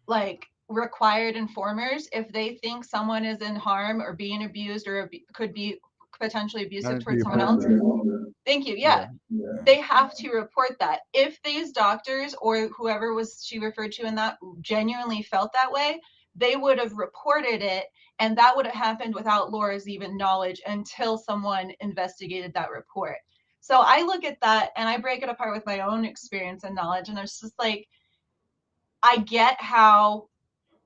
Like required informers if they think someone is in harm or being abused or could be potentially abusive
Not to
towards
your
someone
phone,
else.
please.
Thank you.
Yeah,
Yeah,
yeah.
they have to report that. If these doctors or whoever was she referred to in that genuinely felt that way, they would have reported it, and that would have happened without Laura's even knowledge until someone investigated that report. So I look at that and I break it apart with my own experience and knowledge, and it's just like I get how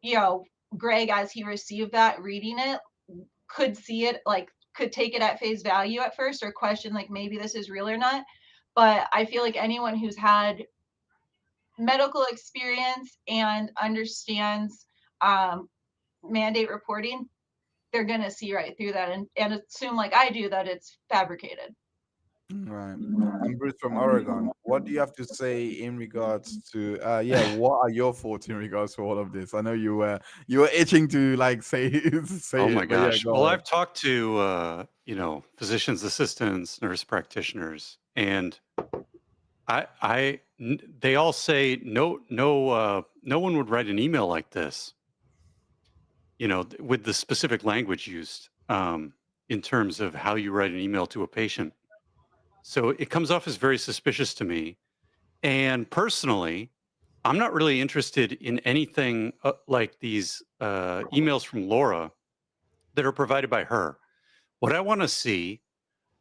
you know Greg, as he received that, reading it, could see it like could take it at face value at first or question like maybe this is real or not. But I feel like anyone who's had medical experience and understands um, mandate reporting, they're going to see right through that and assume, like I do, that it's fabricated.
Right. I'm Bruce from Oregon. What do you have to say in regards to yeah, what are your thoughts in regards to all of this? I know you were itching to like say say
Oh my
it, but yeah,
gosh.
go
Well,
ahead.
I've talked to physician's assistants, nurse practitioners, and they all say no one would write an email like this, with the specific language used in terms of how you write an email to a patient. So it comes off as very suspicious to me. And personally, I'm not really interested in anything like these emails from Laura that are provided by her. What I want to see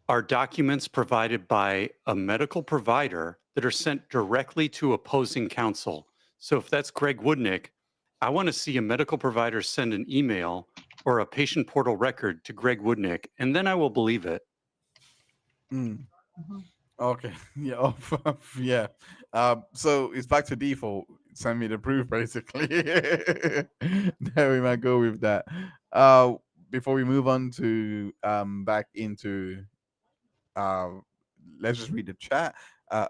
are documents provided by a medical provider that are sent directly to opposing counsel. So if that's Greg Woodnick, I want to see a medical provider send an email or a patient portal record to Greg Woodnick, and then I will believe it.
Mm.
Mhm.
Okay. Yeah. Yeah. So it's back to default. Send me the proof, basically. There we might go with that. Uh, Before we move on to back into uh, let's just read the chat.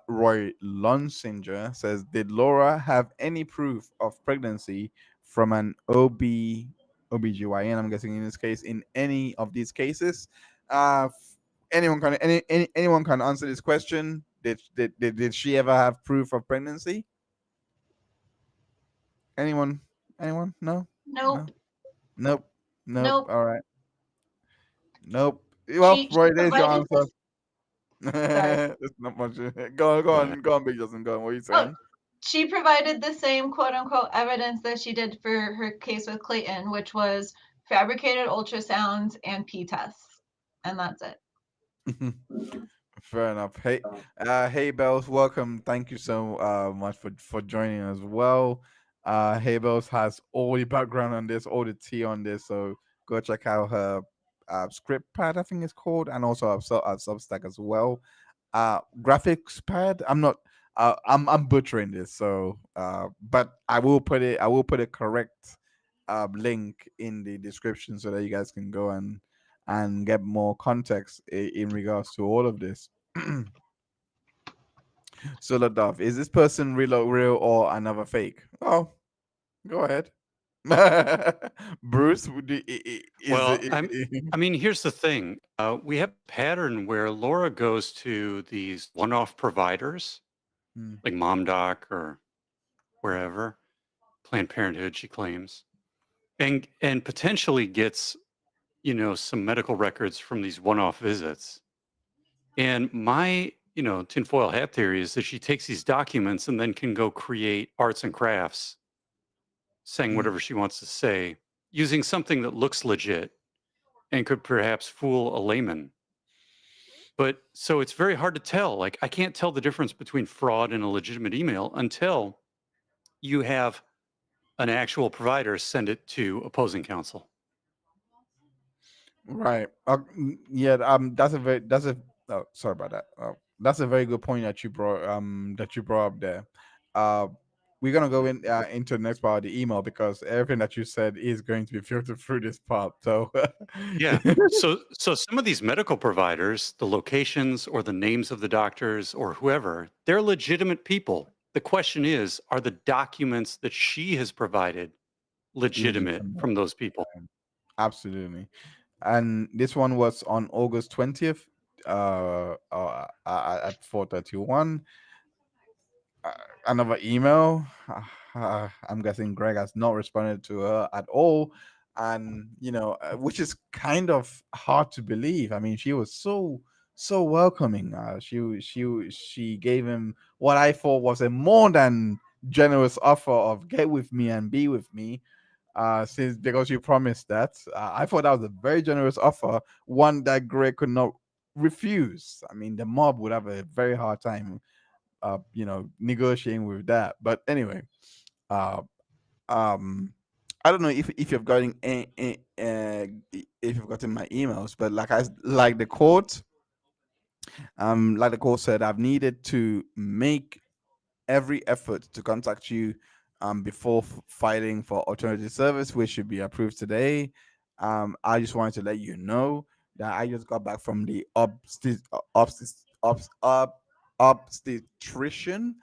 Roy Lunsinger says, "Did Laura have any proof of pregnancy from an OBGYN? I'm guessing in this case, in any of these cases, anyone can answer this question. Did she ever have proof of pregnancy? Anyone? Anyone? No, no,
Nope.
nope, nope.
Nope.
All right, nope. Well,
She
Roy, there's your
provided
answer.
this. Sorry.
There's not much. Go on, go
Right.
on, go on, Big Justin. Go on. What are you
Oh,
saying?
she provided the same quote unquote evidence that she did for her case with Clayton, which was fabricated ultrasounds and P tests. And that's it.
Fair enough. Hey, Bells, welcome. Thank you so much for joining as well. Hey, Bells has all the background on this, all the tea on this. So go check out her script pad, I think it's called, and also our Substack as well. Graphics pad. I'm not. I'm butchering this, so but I will put a correct link in the description so that you guys can go and get more context in regards to all of this. So, Ladov, is this person real or another fake? Oh, go ahead. Bruce, is
Well,
it?
I mean, here's the thing. We have a pattern where Laura goes to these one-off providers,
Hmm,
like Mom Doc or wherever, Planned Parenthood, she claims, and potentially gets, some medical records from these one-off visits. And my, tinfoil hat theory is that she takes these documents and then can go create arts and crafts, saying
hmm.
whatever she wants to say, using something that looks legit and could perhaps fool a layman. But so it's very hard to tell. Like, I can't tell the difference between fraud and a legitimate email until you have an actual provider send it to opposing counsel.
Right. Yeah. That's a. Oh, sorry about that. That's a very good point that you brought up there. Uh, we're gonna go into the next part of the email because everything that you said is going to be filtered through this part. So,
Yeah. So some of these medical providers, the locations or the names of the doctors or whoever, they're legitimate people. The question is, are the documents that she has provided legitimate
legitimate.
from those people?
Absolutely. And this one was on August 20th, at 4:31. uh, Another email. I'm guessing Greg has not responded to her at all, and which is kind of hard to believe. I mean, she was so welcoming. She gave him what I thought was a more than generous offer of get with me and be with me. Since because you promised that, I thought that was a very generous offer, one that Greg could not refuse. I mean, the mob would have a very hard time negotiating with that. But anyway, uh um I don't know if you've gotten if you've gotten my emails, but like the quote said, I've needed to make every effort to contact you before filing for alternative service, which should be approved today. I just wanted to let you know that I just got back from the obstetrician.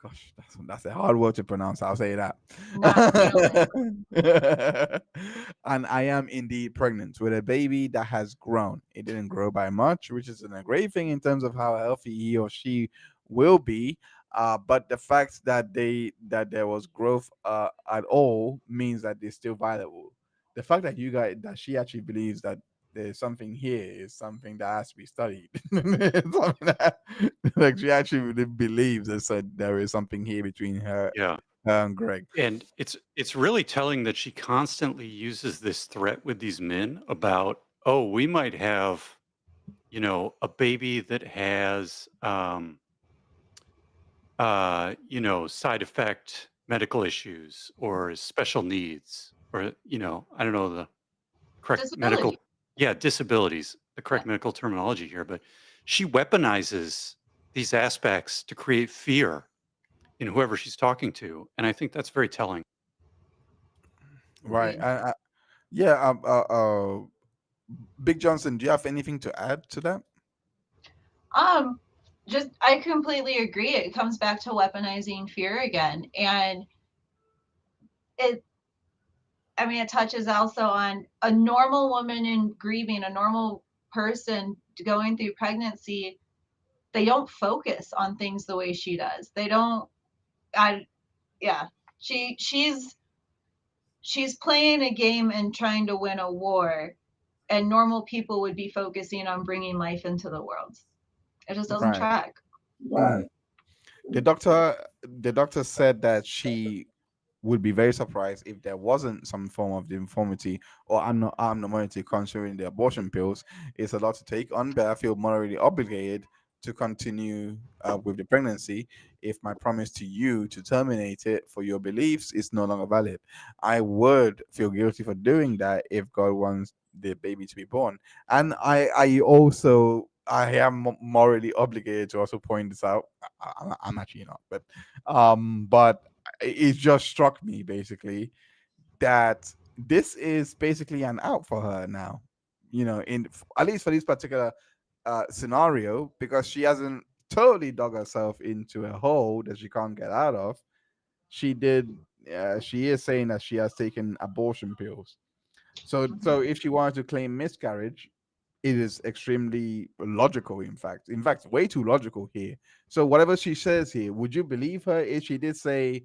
Gosh, that's a hard word to pronounce. I'll say that.
Not feeling.
And I am indeed pregnant with a baby that has grown. It didn't grow by much, which is a great thing in terms of how healthy he or she will be. But the fact that there was growth at all means that they're still viable. The fact that that she actually believes that there's something here is something that has to be studied. It's something that, like, she actually really believes that there is something here between
Yeah.
her and Greg.
And it's really telling that she constantly uses this threat with these men about, oh, we might have, a baby that has side effect medical issues or special needs or, I don't know the correct medical,
Disability.
yeah, disabilities, the
Yeah.
correct medical terminology here, but she weaponizes these aspects to create fear in whoever she's talking to. And I think that's very telling.
Right.
Agreed.
Yeah. Big Johnson, do you have anything to add to that?
Um, just I completely agree. It comes back to weaponizing fear again, and it. I mean, it touches also on a normal woman in grieving, a normal person going through pregnancy. They don't focus on things the way she does. They don't. I yeah. She's playing a game and trying to win a war, and normal people would be focusing on bringing life into the world. It just doesn't
Right.
track.
Mm. The doctor said that she would be very surprised if there wasn't some form of deformity or abnormality concerning the abortion pills. It's a lot to take on, but I feel morally obligated to continue with the pregnancy if my promise to you to terminate it for your beliefs is no longer valid. I would feel guilty for doing that if God wants the baby to be born. And I am morally obligated to also point this out. I'm actually not, but it just struck me basically that this is basically an out for her now, at least for this particular scenario, because she hasn't totally dug herself into a hole that she can't get out of. She did. She is saying that she has taken abortion pills. So if she wanted to claim miscarriage, it is extremely logical. In fact, way too logical here. So whatever she says here, would you believe her if she did say,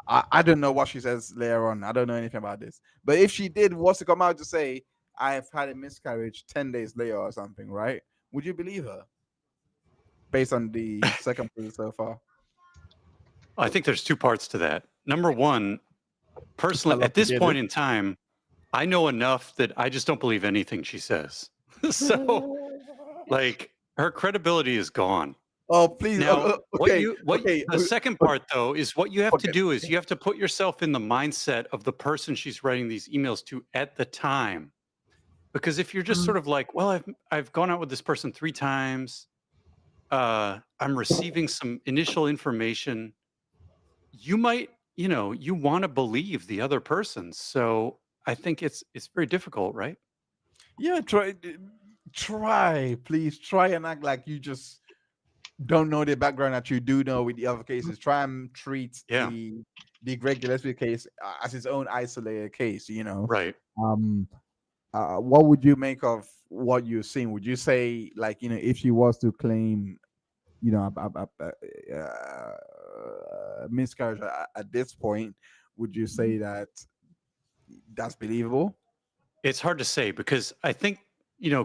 I don't know what she says later on. I don't know anything about this. But if she did was to come out to say, I have had a miscarriage 10 days later or something, right? Would you believe her based on the circumstances so far?
I think there's two parts to that. Number one,
I
personally,
love
at
to
this
hear
point
this.
in time, I know enough that I just don't believe anything she says. So, like, her credibility is gone.
Oh, please.
Now,
Okay. Okay.
the second
Okay.
part though is what you have to
Okay.
do is you have to put yourself in the mindset of the person she's writing these emails to at the time. Because if you're just
Mm.
sort of like, well, I've gone out with this person 3 times, I'm receiving some initial information, you might, you want to believe the other person. So I think it's very difficult, right?
Yeah. Try. Please try and act like you just don't know the background that you do know with the other cases. Try and treat
Yeah,
the Greg Gillespie case as its own isolated case.
right.
Um, what would you make of what you're seeing? Would you say, like, if she was to claim, miscarriage at this point, would you say that that's believable?
It's hard to say because I think,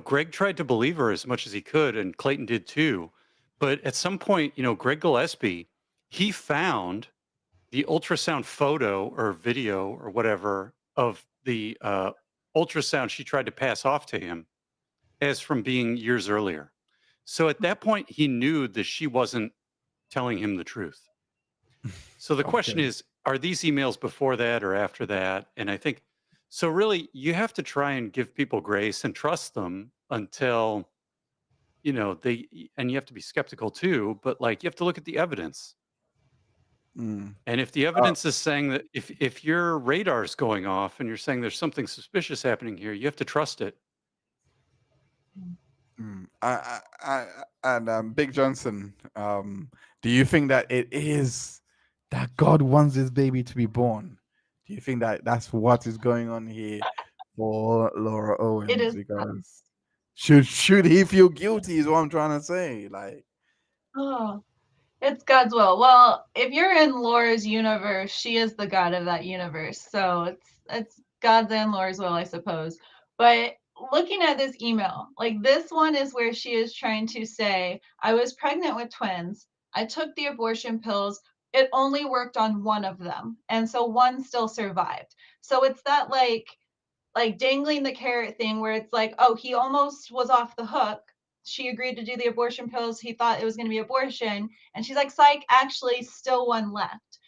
Greg tried to believe her as much as he could, and Clayton did too. But at some point, Greg Gillespie, he found the ultrasound photo or video or whatever of the ultrasound she tried to pass off to him as from being years earlier. So at that point, he knew that she wasn't telling him the truth. So the question
Okay.
is, are these emails before that or after that? And I think so really you have to try and give people grace and trust them until, and you have to be skeptical too, but like you have to look at the evidence.
Mm.
And if the
Uh,
evidence is saying that if your radar is going off and you're saying there's something suspicious happening here, you have to trust it.
And Big Johnson, do you think that it is that God wants this baby to be born? Do you think that that's what is going on here for Laura
It
Owens?
is.
Because should he feel guilty? Is what I'm trying to say. Like,
Oh, it's God's will. Well, if you're in Laura's universe, she is the god of that universe. So it's God's and Laura's will, I suppose. But looking at this email, like this one is where she is trying to say, I was pregnant with twins. I took the abortion pills. It only worked on one of them. And so one still survived. So it's that like dangling the carrot thing where it's like, oh, he almost was off the hook. She agreed to do the abortion pills. He thought it was going to be abortion. And she's like, psych, actually, still one left.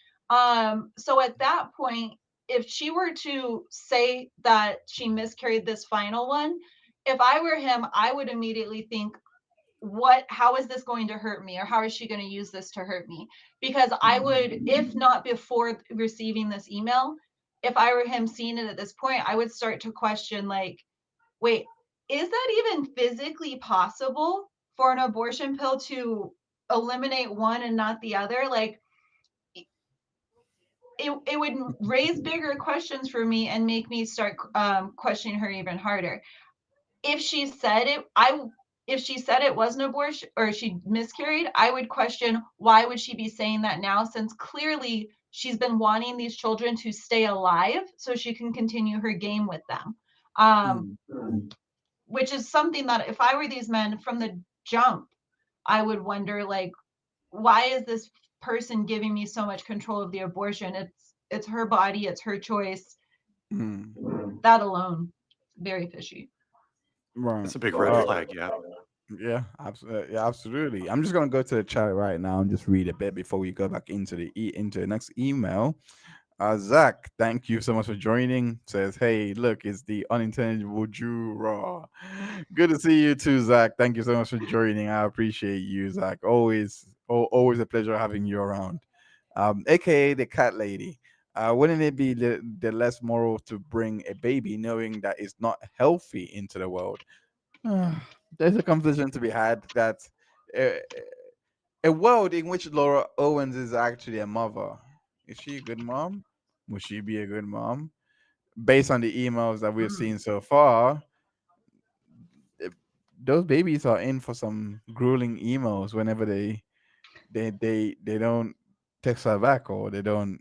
So at that point, if she were to say that she miscarried this final one, if I were him, I would immediately think, how is this going to hurt me, or how is she going to use this to hurt me? Because I would, if not before receiving this email, if I were him seeing it at this point, I would start to question, like, wait, is that even physically possible for an abortion pill to eliminate one and not the other? Like, it would raise bigger questions for me and make me start questioning her even harder. If she said it, if she said it was an abortion or she miscarried, I would question, why would she be saying that now, since clearly she's been wanting these children to stay alive so she can continue her game with them.
mm,
Which is something that if I were these men from the jump, I would wonder, like, why is this person giving me so much control of the abortion? It's her body, it's her choice.
mm,
That alone, very fishy.
right.
That's a big red flag. Yeah.
Yeah, absolutely. Yeah, absolutely. I'm just gonna go to the chat right now and just read a bit before we go back into into the next email. Zach, thank you so much for joining. Says, hey, look, it's the unintended would you raw. Good to see you too, Zach. Thank you so much for joining. I appreciate you, Zach. Always a pleasure having you around. AKA the cat lady. Wouldn't it be the less moral to bring a baby knowing that it's not healthy into the world? There's a conversation to be had that uh, a world in which Laura Owens is actually a mother. Is she a good mom? Would she be a good mom? Based on the emails that we've
Mm.
seen so far, eh, those babies are in for some grueling emails whenever they don't text her back or they don't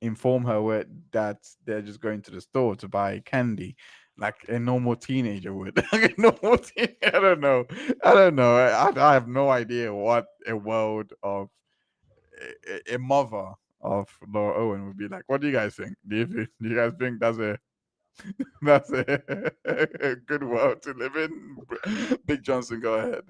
inform her that they're just going to the store to buy candy like a normal teenager would. Like a normal I don't know. I have no idea what a world of a mother of Laura Owen would be like. What do you guys think? Do you guys think that's a good world to live in? Big Johnson, go ahead.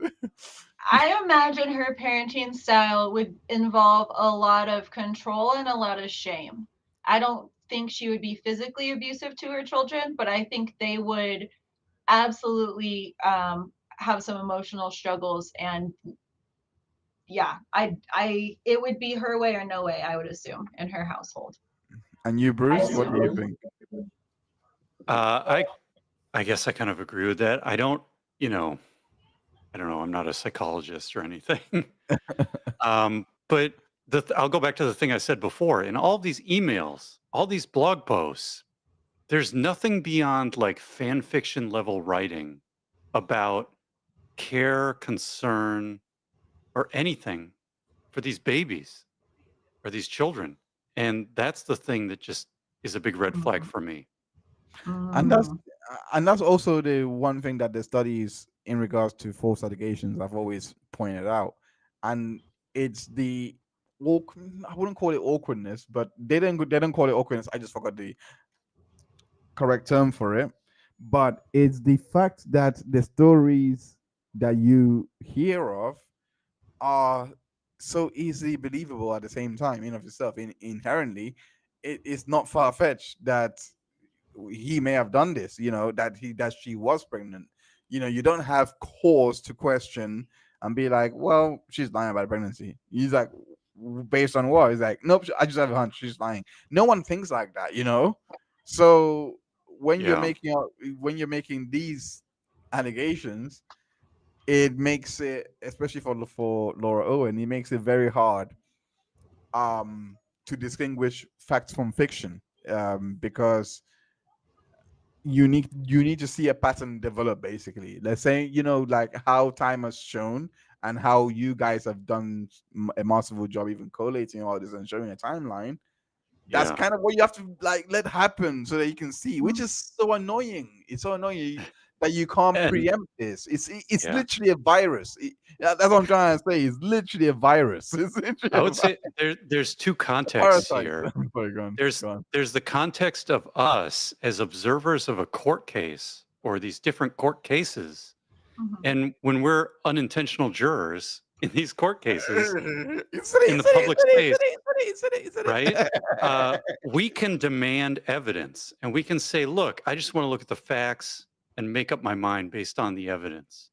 I imagine her parenting style would involve a lot of control and a lot of shame. I don't think she would be physically abusive to her children, but I think they would absolutely have some emotional struggles. And yeah, it would be her way or no way, I would assume, in her household.
And you,
I
Bruce, what do you
assume.
think?
I I guess I kind of agree with that. You know, I don't know. I'm not a psychologist or anything. But I'll go back to the thing I said before. In all these emails, all these blog posts, there's nothing beyond like fan fiction level writing about care, concern, or anything for these babies or these children. And that's the thing that just is a big red flag
Mm,
for me.
and that's
mm,
and that's also the one thing that the studies in regards to false allegations I've always pointed out, and it's the I wouldn't call it awkwardness, but they don't call it awkwardness. I just forgot the correct term for it, but it's the fact that the stories that you hear of are so easily believable at the same time in of itself. Inherently, it's not far-fetched that he may have done this, that she was pregnant. You don't have cause to question and be like, well, she's lying about the pregnancy. He's like, based on what? He's like, nope, I just have a hunch she's lying. No one thinks like that. So when you're
Yeah.
making these allegations, it makes it, especially for Laura Owen, it makes it very hard to distinguish facts from fiction, because you need to see a pattern develop. Basically, let's say, like how time has shown, and how you guys have done a masterful job even collating all this and showing a timeline. That's
Yeah.
kind of what you have to like let happen so that you can see, which
Mhm.
is so annoying. It's so annoying that you can't
And
preempt this. It's
yeah,
literally a virus. Yeah, that's what I'm trying to say. It's literally a virus. It's literally
I
a
would say there's two contexts
parasite.
here.
Sorry, go on,
There's
go on.
there's the context of us as observers of a court case or these different court cases.
Mhm.
And when we're unintentional jurors in these court cases
It's it,
in the
it's it,
public
it's
space,
it, it's it, it's it,
right?
it's
We can demand evidence and we can say, look, I just want to look at the facts and make up my mind based on the evidence.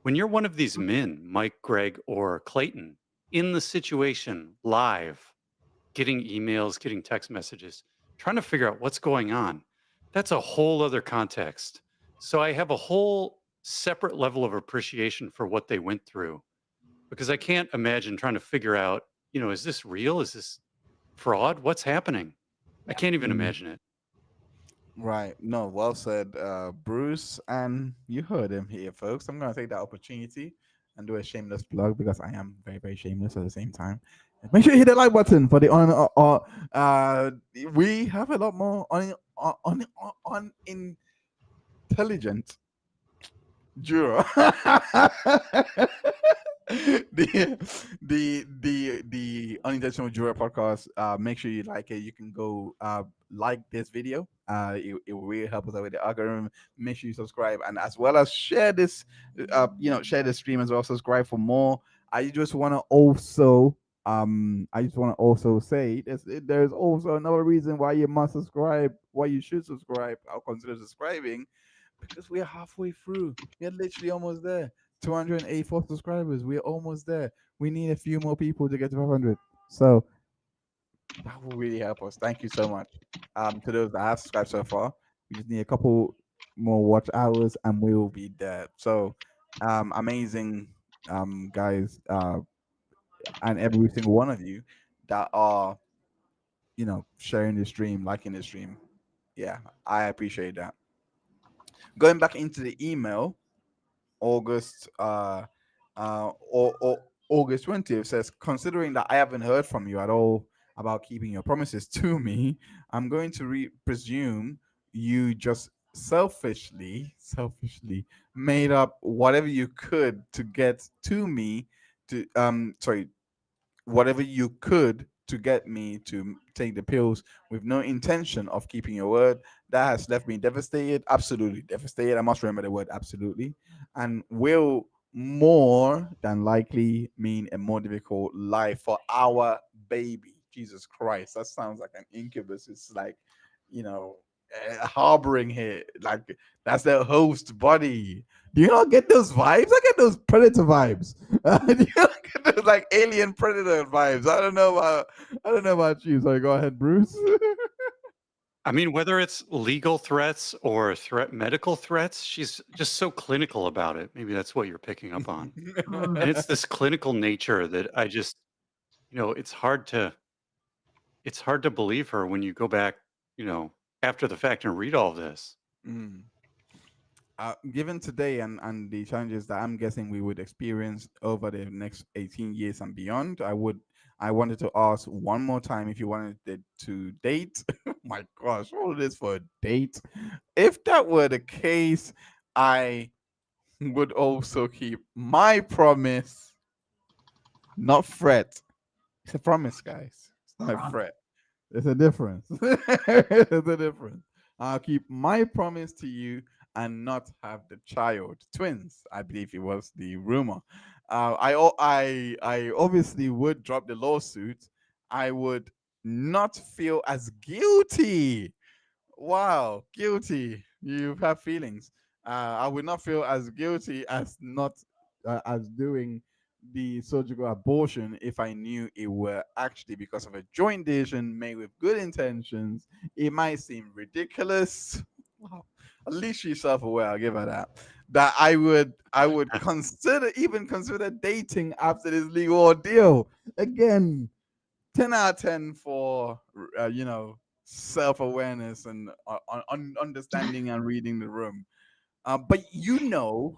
When you're one of these men, Mike, Greg, or Clayton, in the situation live, getting emails, getting text messages, trying to figure out what's going on, that's a whole other context. So I have a whole separate level of appreciation for what they went through because I can't imagine trying to figure out, is this real? Is this fraud? What's happening? I can't even
Mm,
imagine it.
right. No, well said, Bruce. And you heard him here, folks. I'm going to take that opportunity and do a shameless plug, because I am very, very shameless at the same time. Make sure you hit the like button for the we have a lot more on intelligent juror. The unintentional juror podcast. Make sure you like it. You can go like this video. It will really help us out with the algorithm. Make sure you subscribe, and as well as share this. Share the stream as well. Subscribe for more. I just want to also say there's also another reason why you must subscribe. Why you should subscribe. I'll consider subscribing, because we're halfway through. We're literally almost there. 284 subscribers. We're almost there. We need a few more people to get to 500. So that will really help us. Thank you so much. To those that have subscribed so far, we just need a couple more watch hours and we will be there. So, amazing, guys, and every single one of you that are, sharing the stream, liking the stream. Yeah, I appreciate that. Going back into the email, August or August 20th says, considering that I haven't heard from you at all about keeping your promises to me, I'm going to presume you just selfishly made up whatever you could to get to me to sorry whatever you could to get me to take the pills with no intention of keeping your word. That has left me devastated, absolutely devastated. I must remember the word absolutely, and will more than likely mean a more difficult life for our baby. Jesus Christ, that sounds like an incubus. It's like, you know, harboring here. Like, that's their host body. Do you not get those vibes? I get those predator vibes. Do you not get those like alien predator vibes? I don't know about you. Sorry, go ahead, Bruce.
I mean, whether it's legal threats or medical threats, she's just so clinical about it. Maybe that's what you're picking up on.
Mm.
And it's this clinical nature that I just, it's hard to believe her when you go back, you know, after the fact and read all this.
Mm. Given today and the challenges that I'm guessing we would experience over the next 18 years and beyond, I wanted to ask one more time if you wanted to date. My gosh, all of this for a date. If that were the case, I would also keep my promise, not fret. It's a promise, guys. It's not a
Promise.
threat. There's a difference. There's a difference. I'll keep my promise to you and not have the child. Twins, I believe it was the rumor. I obviously would drop the lawsuit. I would not feel as guilty. Wow, guilty. You have feelings. I would not feel as guilty as not as doing the surgical abortion if I knew it were actually because of a joint decision made with good intentions. It might seem ridiculous. Wow. At least she's self-aware. I'll give her that. that I would consider dating after this legal ordeal. Again, 10 out of 10 for self-awareness and understanding and reading the room. But you know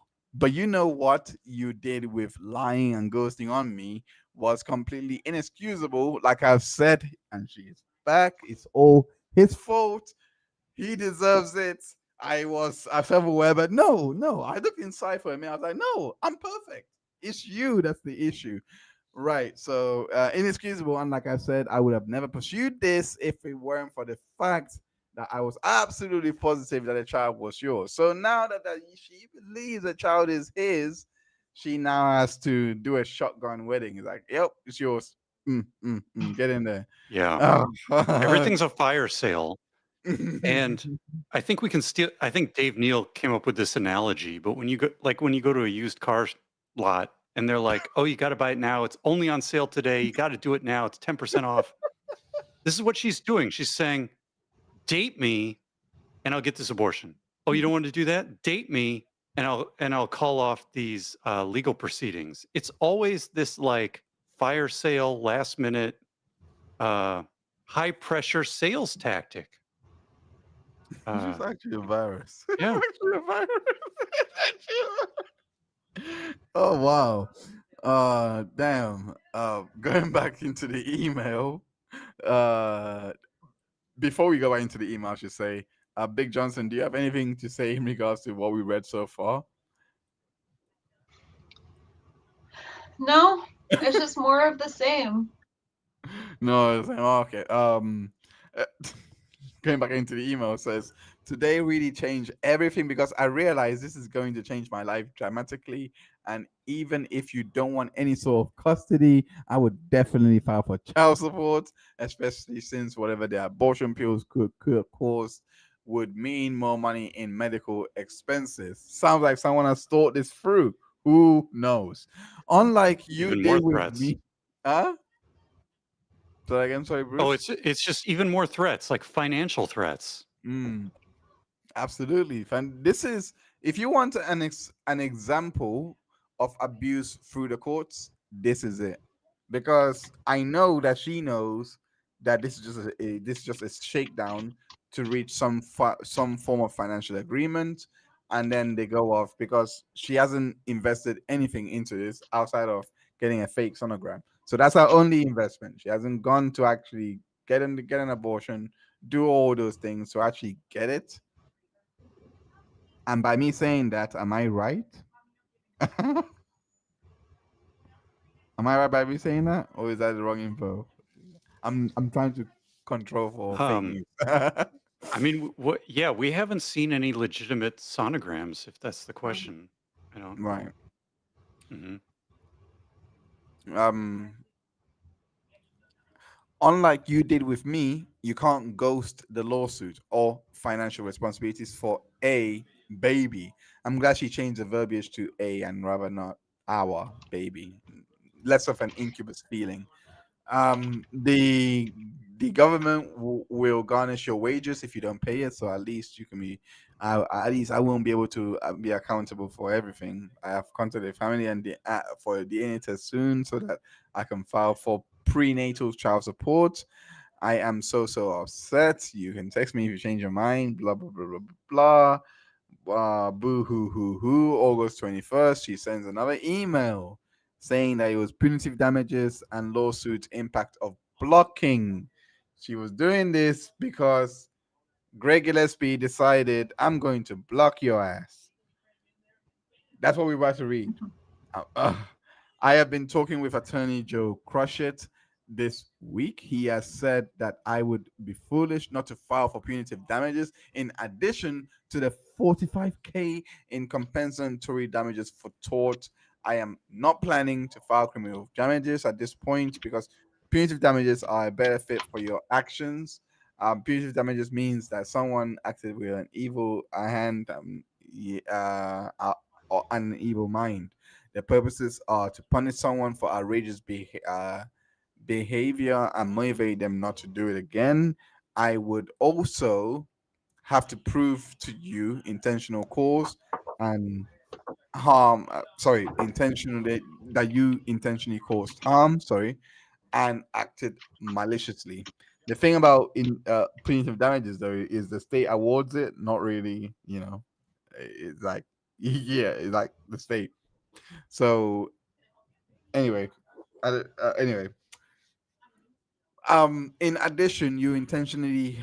what you did with lying and ghosting on me was completely inexcusable. Like I've said, and she is back. It's all his fault. He deserves it. I'm self-aware, but no. I looked inside for him. And I was like, no, I'm perfect. It's you that's the issue. Right. So inexcusable. And like I said, I would have never pursued this if it weren't for the fact that I was absolutely positive that the child was yours. So now that she believes the child is his, she now has to do a shotgun wedding. It's like, yep, it's yours. Get in there.
Yeah.
Oh.
Everything's a fire sale. And I think Dave Neal came up with this analogy, but when you go to a used car lot and they're like, "Oh, you got to buy it now. It's only on sale today. You got to do it now. It's 10% off." This is what she's doing. She's saying, "Date me and I'll get this abortion." "Oh, you don't want to do that? Date me and I'll call off these legal proceedings." It's always this like fire sale, last minute, uh, high pressure sales tactic.
She's
Uh,
actually a virus.
yeah.
Actually a virus. Oh wow. Damn. Going back into the email. Uh Before we go back into the email, I should say, Big Johnson, do you have anything to say in regards to what we read so far?
No, it's just more of the same.
No, it's like, oh, okay. Uh, Going back into the email, it says today really changed everything because I realized this is going to change my life dramatically. And even if you don't want any sort of custody, I would definitely file for child support, especially since whatever the abortion pills could cause would mean more money in medical expenses. Sounds like someone has thought this through. Who knows? Unlike you
Even more
did with
threats.
me. Huh? So again, sorry,
Oh,
Bruce.
it's just even more threats, like financial threats.
Mm. Absolutely. And this is, if you want an example of abuse through the courts, this is it. Because I know that she knows that this is just a shakedown to reach some form of financial agreement, and then they go off because she hasn't invested anything into this outside of getting a fake sonogram. So that's her only investment. She hasn't gone to actually get an abortion, do all those things to actually get it. And by me saying that, am I right? Am I right by me saying that, or is that the wrong info? I'm trying to control for fake
Um,
news.
I mean, what? Yeah, we haven't seen any legitimate sonograms. If that's the question, I don't
Right.
know. Hmm.
Um. Unlike you did with me, you can't ghost the lawsuit or financial responsibilities for a baby. I'm glad she changed the verbiage to a and rather not our baby. Less of an incubus feeling. The government will garnish your wages if you don't pay it, so at least you can be at least I won't be able to be accountable for everything. I have contacted the family and for the NHS soon so that I can file for prenatal child support. I am so upset. You can text me if you change your mind, blah blah blah blah blah. Boo hoo hoo hoo. August 21st, she sends another email saying that it was punitive damages and lawsuit impact of blocking. She was doing this because Greg Gillespie decided, I'm going to block your ass. That's what we're about to read. I have been talking with attorney Joe Crushett this week. He has said that I would be foolish not to file for punitive damages in addition to the 45K in compensatory damages for tort. I am not planning to file criminal damages at this point because punitive damages are a better fit for your actions. Punitive damages means that someone acted with an evil hand, or an evil mind. The purposes are to punish someone for outrageous behavior and motivate them not to do it again. I would also have to prove to you intentional cause and harm. Sorry, intentionally that you intentionally caused harm. Sorry, and acted maliciously. The thing about in punitive damages though is the state awards it, not really. It's like yeah, it's like the state. So anyway, anyway, in addition, you intentionally.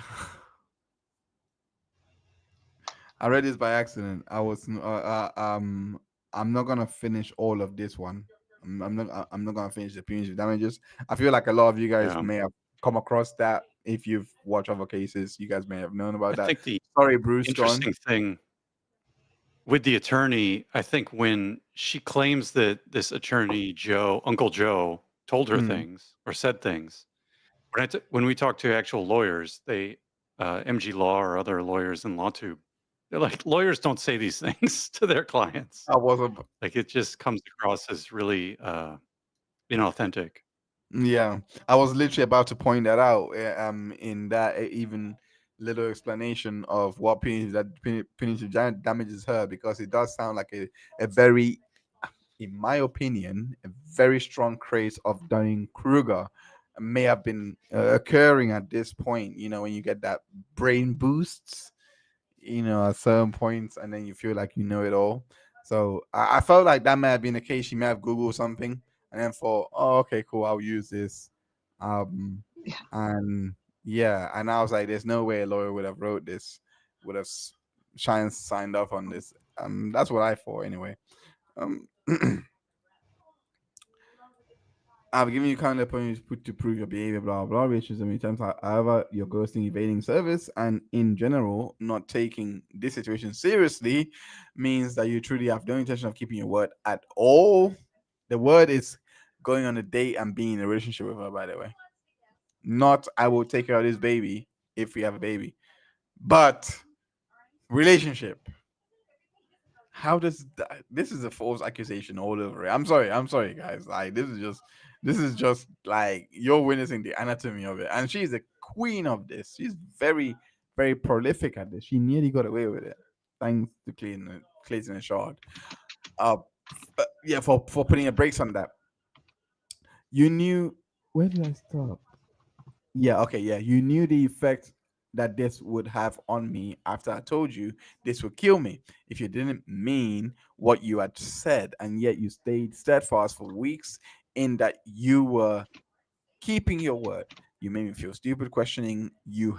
I read this by accident. I'm not gonna finish all of this one. I'm not gonna finish the punitive damages. I feel like a lot of you guys
Yeah.
may have come across that. If you've watched other cases, you guys may have known
I
about that.
think the
Sorry, Bruce, gone.
interesting thing with the attorney, I think when she claims that this attorney Joe, Uncle Joe, told her
Mm,
things or said things, when we talk to actual lawyers, MG Law or other lawyers in LawTube, they're like, lawyers don't say these things to their clients.
I was a
Like it just comes across as really inauthentic.
Yeah, I was literally about to point that out. In that even little explanation of what punitive damages her, because it does sound like a very, in my opinion, a very strong case of Dunning Kruger may have been occurring at this point. When you get that brain boosts, at certain points, and then you feel like you know it all. So I felt like that may have been the case. She may have Googled something and then thought, oh, okay, cool, I'll use this. Um, and yeah, and I was like, there's no way a lawyer would have wrote this, would have signed off on this. That's what I thought anyway. Um, I've given you kind of points put to prove your behavior, blah blah, racism in terms of however you're ghosting, evading service, and in general, not taking this situation seriously means that you truly have no intention of keeping your word at all. The word is going on a date and being in a relationship with her, by the way. Not I will take care of this baby if we have a baby. But relationship. How does that, this is a false accusation all over it. I'm sorry, guys. Like this is just like you're witnessing the anatomy of it, and she's the queen of this. She's very, very prolific at this. She nearly got away with it, thanks to Clayton and Shard. Yeah, for putting a brakes on that. You knew. Where did I stop? Yeah, okay, yeah. You knew the effect that this would have on me after I told you this would kill me if you didn't mean what you had said, and yet you stayed steadfast for weeks in that you were keeping your word. You made me feel stupid questioning you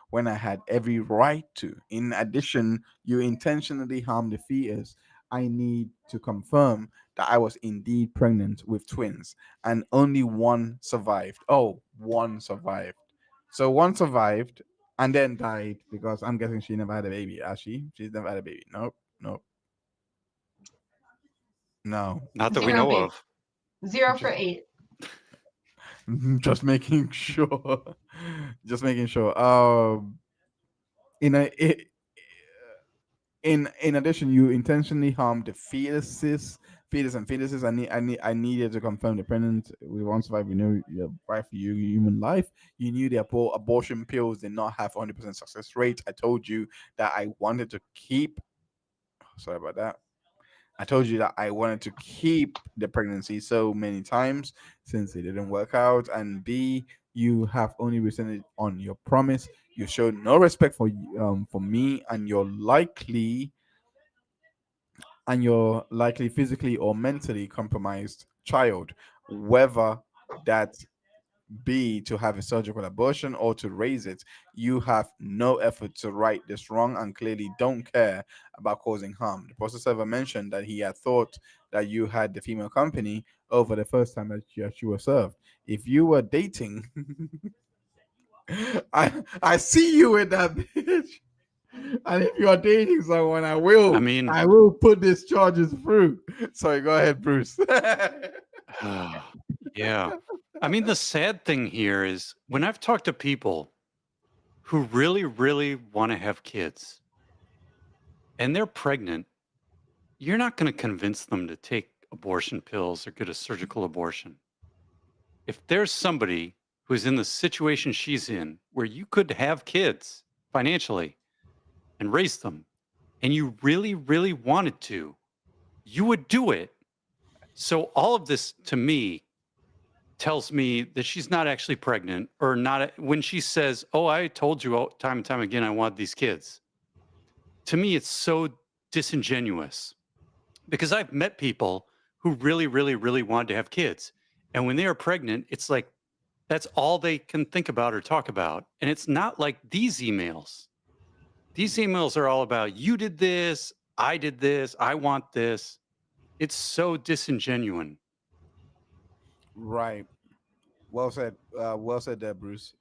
when I had every right to. In addition, you intentionally harmed the fetus. I need to confirm that I was indeed pregnant with twins and only one survived. Oh, one survived. So one survived and then died because I'm guessing she never had a baby. Has she? She's never had a baby. Nope. Nope. No.
Not that we
Zero
know
bait.
of.
0 for 8.
Just making sure. Just making sure. In a I- in addition, you intentionally harmed the fetus and fetuses. I needed to confirm the pregnant. We once survived. We knew your right for you human life. You knew the abortion pills did not have 100% success rate. I told you that I wanted to keep. Sorry about that. I told you that I wanted to keep the pregnancy so many times since it didn't work out. And B, you have only rescinded on your promise. You showed no respect for me and your likely physically or mentally compromised child, whether that be to have a surgical abortion or to raise it. You have no effort to right this wrong and clearly don't care about causing harm. The process server mentioned that he had thought that you had the female company over the first time that you were served. If you were dating, I see you with that bitch. And if you are dating someone, I
I
will
mean,
I will put these charges through. Sorry, go ahead, Bruce.
yeah. I mean, the sad thing here is when I've talked to people who really, really want to have kids and they're pregnant, you're not going to convince them to take abortion pills or get a surgical abortion. If there's somebody who's in the situation she's in where you could have kids financially and raise them, and you really, really wanted to, you would do it. So all of this to me tells me that she's not actually pregnant, or not. When she says, "Oh, I told you time and time again I want these kids," to me it's so disingenuous, because I've met people who really, really, really wanted to have kids, and when they are pregnant, it's like that's all they can think about or talk about. And it's not like these emails. These emails are all about, you did this, I did this, I want this. It's so disingenuine.
Right. Well said. Well said there, Bruce.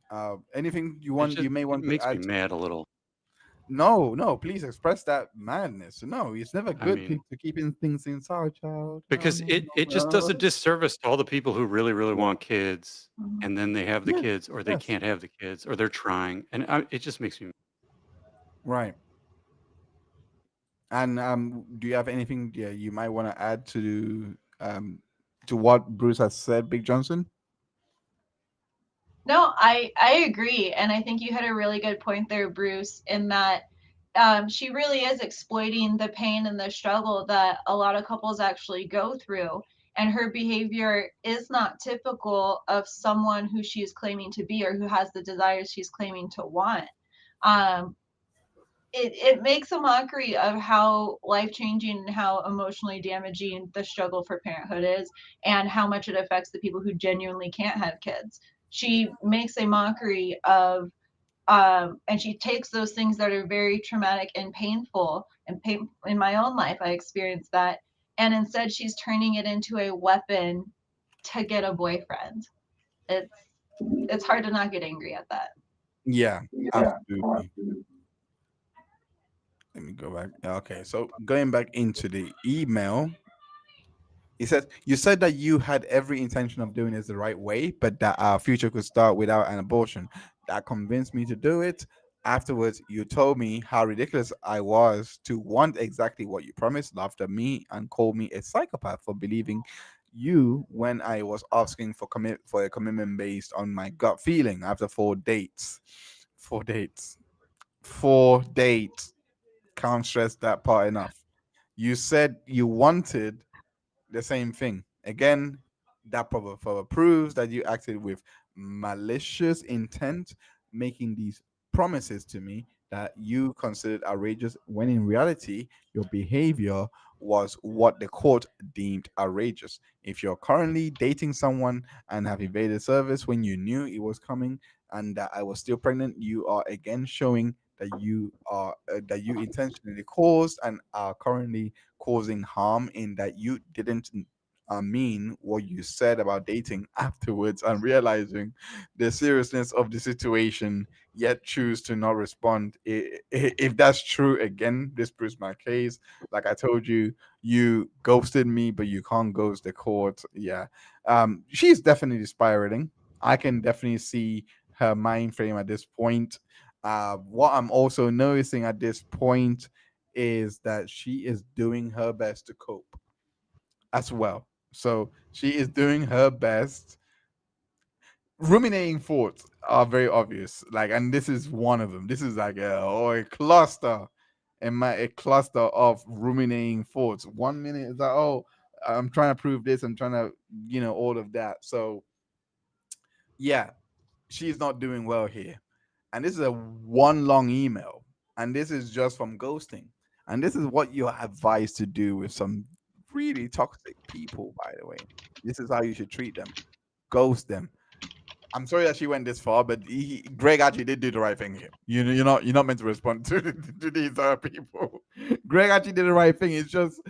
Anything you
It
want?
just
You may
it
want to
makes me
add to.
mad a little.
No, no. Please express that madness. No, it's never
I
good
mean,
to keeping things inside, child. No,
because
no,
it just does a
no.
disservice to all the people who really, really
Yeah.
want kids,
Mhm.
and then they have the
Yes.
kids, or they
Yes.
can't have the kids, or they're trying, and it just makes me.
Right. And do you have anything, yeah, you might want to add to what Bruce has said, Big Johnson?
No, I agree, and I think you had a really good point there, Bruce, in that she really is exploiting the pain and the struggle that a lot of couples actually go through. And her behavior is not typical of someone who she is claiming to be or who has the desires she's claiming to want. Um, it makes a mockery of how life changing and how emotionally damaging the struggle for parenthood is, and how much it affects the people who genuinely can't have kids. She makes a mockery of and she takes those things that are very traumatic and painful, and in my own life I experienced that, and instead she's turning it into a weapon to get a boyfriend. It's hard to not get angry at that.
Yeah, absolutely. Let me go back. Okay, so going back into the email, he says, "You said that you had every intention of doing this the right way, but that our future could start without an abortion. That convinced me to do it. Afterwards, you told me how ridiculous I was to want exactly what you promised, laughed at me, and called me a psychopath for believing you when I was asking for a commitment based on my gut feeling after 4 dates. 4 dates. 4 dates. Can't stress that part enough. You said you wanted the same thing. Again, that probably further proves that you acted with malicious intent, making these promises to me that you considered outrageous when in reality your behavior was what the court deemed outrageous. If you're currently dating someone and have evaded service when you knew it was coming and that I was still pregnant, you are again showing that you intentionally caused and are currently causing harm in that you didn't mean what you said about dating afterwards and realizing the seriousness of the situation, yet choose to not respond. If that's true, again, this proves my case. Like I told you, you ghosted me, but you can't ghost the court. Yeah. She's definitely spiraling. I can definitely see her mind frame at this point. What I'm also noticing at this point is that she is doing her best to cope as well. So she is doing her best. Ruminating thoughts are very obvious. Like, and this is one of them. This is like a cluster, a cluster of ruminating thoughts. 1 minute is like, oh, I'm trying to prove this. I'm trying to, all of that. So yeah, she's not doing well here. And this is a one long email. And this is just from ghosting. And this is what you're advised to do with some really toxic people, by the way. This is how you should treat them. Ghost them. I'm sorry that she went this far, but Greg actually did do the right thing here. You're not meant to respond to these people. Greg actually did the right thing. It's just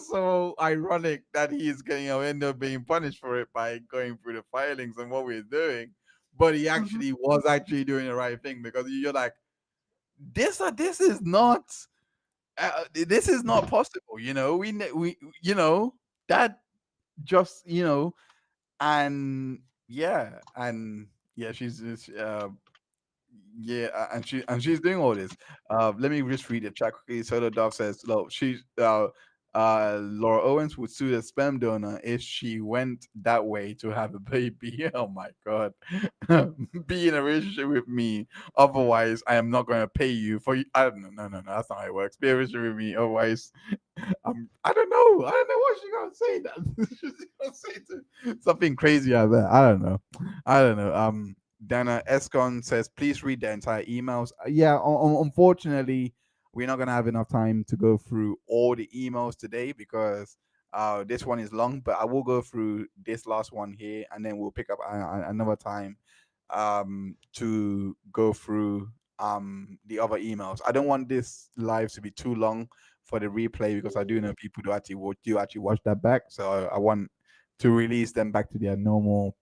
so ironic that he's going to end up being punished for it by going through the filings and what we're doing. But he
Mhm.
actually was actually doing the right thing because you're like, this is not this is not possible. That just and and yeah, and she's doing all this. Let me just read the chat quickly. Soda Dove says, "Look, she's Laura Owens would sue the sperm donor if she went that way to have a baby. Oh my god. Be in a relationship with me. Otherwise, I am not going to pay you for you. I don't know. No, no, no. That's not how it works. Be in a relationship with me. Otherwise, I don't know. I don't know what she's going to say. That she's going to say something crazy out there. I don't know. I don't know. Dana Escon says, please read the entire emails. Yeah, unfortunately, we're not gonna have enough time to go through all the emails today because this one is long. But I will go through this last one here, and then we'll pick up another time to go through the other emails. I don't want this live to be too long for the replay because I do know people do actually watch that back. So I want to release them back to their normal,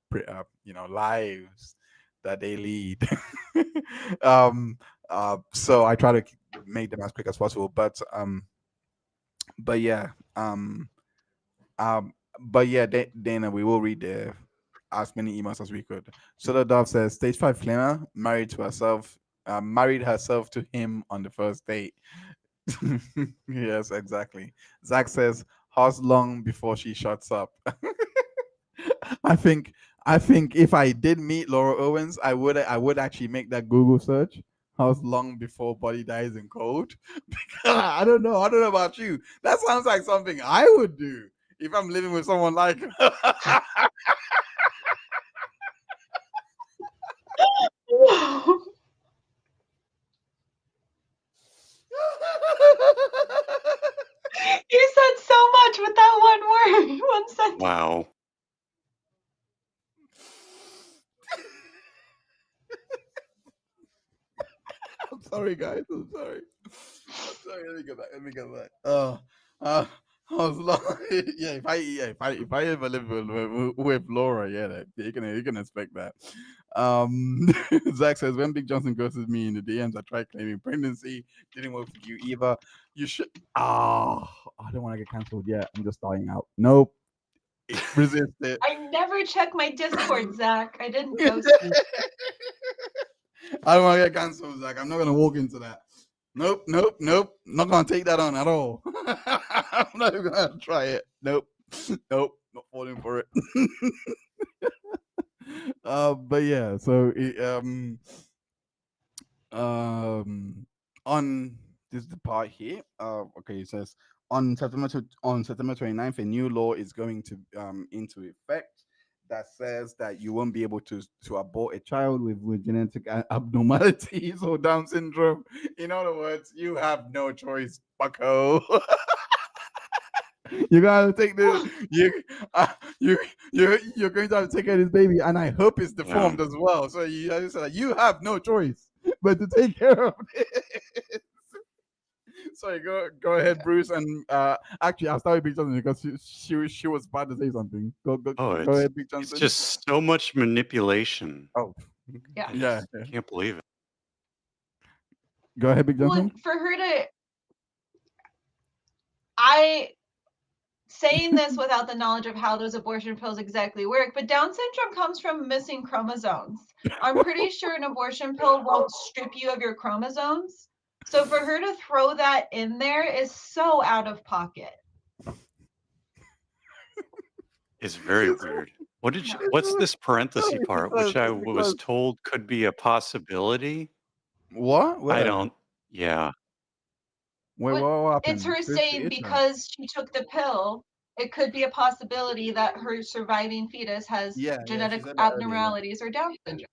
lives that they lead. um, so I try to make them as quick as possible. But yeah, but yeah, Dana, we will read the as many emails as we could. So the Dove says, stage 5 flamer married herself to him on the first date. Yes, exactly. Zach says, how's long before she shuts up? I think I think if I did meet Laura Owens, I would actually make that Google search. How's long before body dies in cold? I don't know. I don't know about you. That sounds like something I would do if I'm living with someone like.
You said so much with that one word, one sentence.
Wow.
I'm sorry, guys. I'm sorry. I'm sorry. Let me go back. Let me go back. I was long. Yeah, if I ever live with Laura, yeah, you can expect that. Zach says when Big Johnson ghosted me in the DMs, I tried claiming pregnancy. Didn't work for you either. You should. I don't want to get cancelled yet. I'm just starting out. Nope. Resist it.
I never check my Discord, Zach. I didn't ghost you.
I don't want to get cancelled, Zach. I'm not gonna walk into that. Nope, nope, nope. Not gonna take that on at all. I'm not even gonna try it. Nope, nope. Not falling for it. But yeah. So um, on this is the part here. Okay, it says on September 29th, a new law is going to into effect that says that you won't be able to abort a child with genetic abnormalities or Down syndrome. In other words, you have no choice, bucko. You gotta take the you you you're going to have to take care of this baby, and I hope it's
Yeah.
deformed as well. So you have no choice but to take care of it. Sorry, go ahead, Bruce. And actually, I'll start with Big Johnson because she was about to say something.
Oh,
Go
it's
ahead, Big
it's
Johnson.
just so much manipulation.
Oh,
Yeah.
I
yeah.
just can't believe it.
Go ahead, Big
Well,
Johnson.
for her to, I saying this without the knowledge of how those abortion pills exactly work, but Down syndrome comes from missing chromosomes. I'm pretty sure an abortion pill won't strip you of your chromosomes. So for her to throw that in there is so out of pocket.
It's very weird. What's this parenthesis part, which I was
Because
told could be a possibility?
what?
I
Where?
don't. Yeah.
Wait,
What
what
it's
happened?
her
Fifth
saying
iteration.
because she took the pill, it could be a possibility that her surviving fetus has
Yeah, yeah. She
genetic
said that earlier. Yeah.
abnormalities or Down syndrome.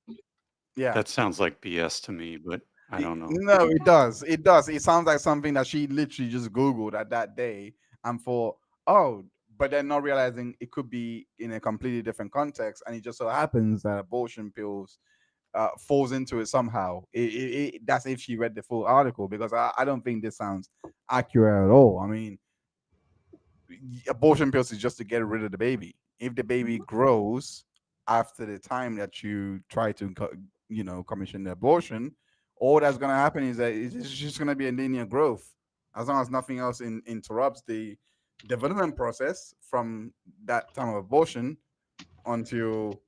Yeah.
That sounds like BS to me, but I don't know.
No, it does. It does. It sounds like something that she literally just Googled at that day and thought, oh, but then not realizing it could be in a completely different context. And it just so happens that abortion pills falls into it somehow. That's if she read the full article, because I don't think this sounds accurate at all. I mean, abortion pills is just to get rid of the baby. If the baby grows after the time that you try to, commission the abortion, all that's going to happen is that it's just going to be a linear growth, as long as nothing else interrupts the development process from that time of abortion until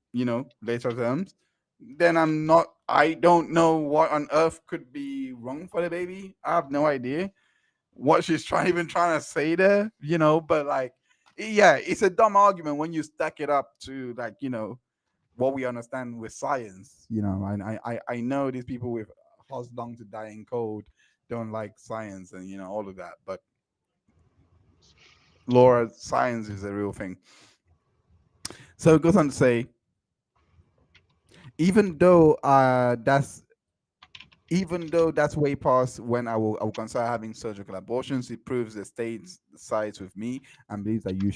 later terms. Then I don't know what on earth could be wrong for the baby. I have no idea what she's trying to say there, but like, yeah, it's a dumb argument when you stack it up to, like, what we understand with science. And I know these people with horse long to die in cold don't like science and all of that, but Laura, science is a real thing. So it goes on to say, even though that's even though that's way past when I will consider having surgical abortions, it proves the state sides with me and believes that you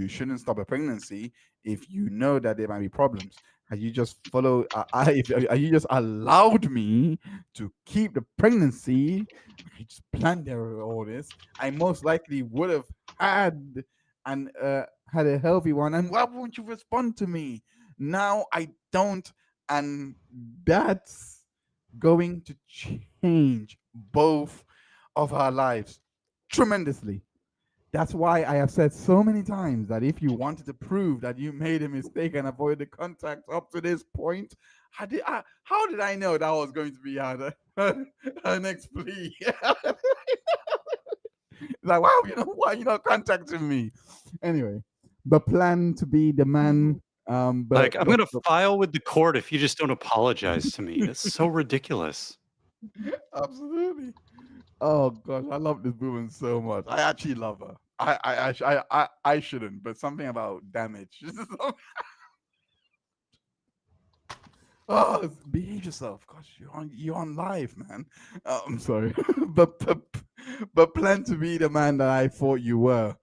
shouldn't stop a pregnancy if you know that there might be problems. Had you just followed, if you just allowed me to keep the pregnancy, I just planned all this, I most likely would have had and had a healthy one. And why won't you respond to me? Now I don't, and that's going to change both of our lives tremendously. That's why I have said so many times that if you wanted to prove that you made a mistake and avoid the contact up to this point, how did I know that was going to be her next plea? Like, wow, why you not contacting me? Anyway, but plan to be the man.
Like,
But,
I'm gonna file with the court if you just don't apologize to me. That's so ridiculous.
absolutely. Oh gosh, I love this woman so much. I actually love her. I shouldn't, but something about damage. Oh, behave yourself. Gosh, you're on live, man. I'm sorry, but plan to be the man that I thought you were.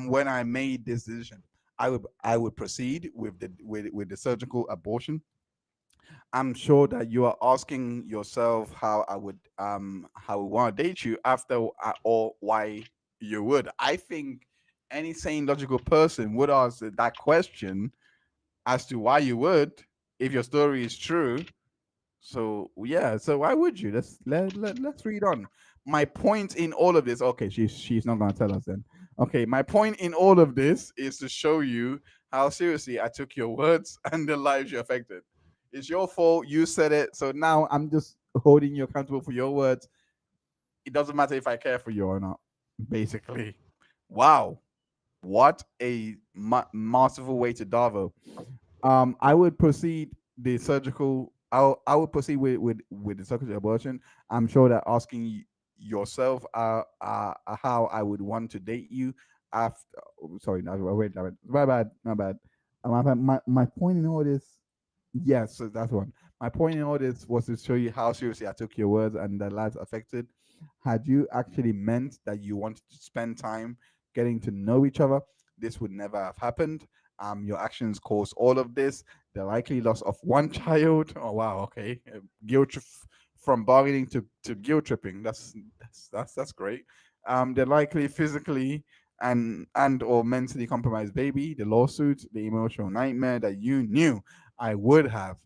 When I made this decision, I would proceed with the surgical abortion. I'm sure that you are asking yourself how I want to date you after, or why you would. I think any sane logical person would ask that question as to why you would, if your story is true. So yeah, so why would you? Let's read on. My point in all of this, okay, she's not gonna tell us then. Okay, my point in all of this is to show you how seriously I took your words and the lives you affected. It's your fault. You said it. So now I'm just holding you accountable for your words. It doesn't matter if I care for you or not. Basically, wow, what a masterful way to Davo. I would proceed the surgical. I would proceed with the surgical abortion. I'm sure that asking yourself how I would want to date you after. Oh, sorry, no, wait, my bad, my bad. My point in all this, yes, so that's one. My point in all this was to show you how seriously I took your words and the lives affected. Had you actually meant that you wanted to spend time getting to know each other, this would never have happened. Your actions caused all of this. The likely loss of one child. Oh wow, okay. From bargaining to guilt tripping. That's great. The likely physically and or mentally compromised baby, the lawsuit, the emotional nightmare that you knew I would have.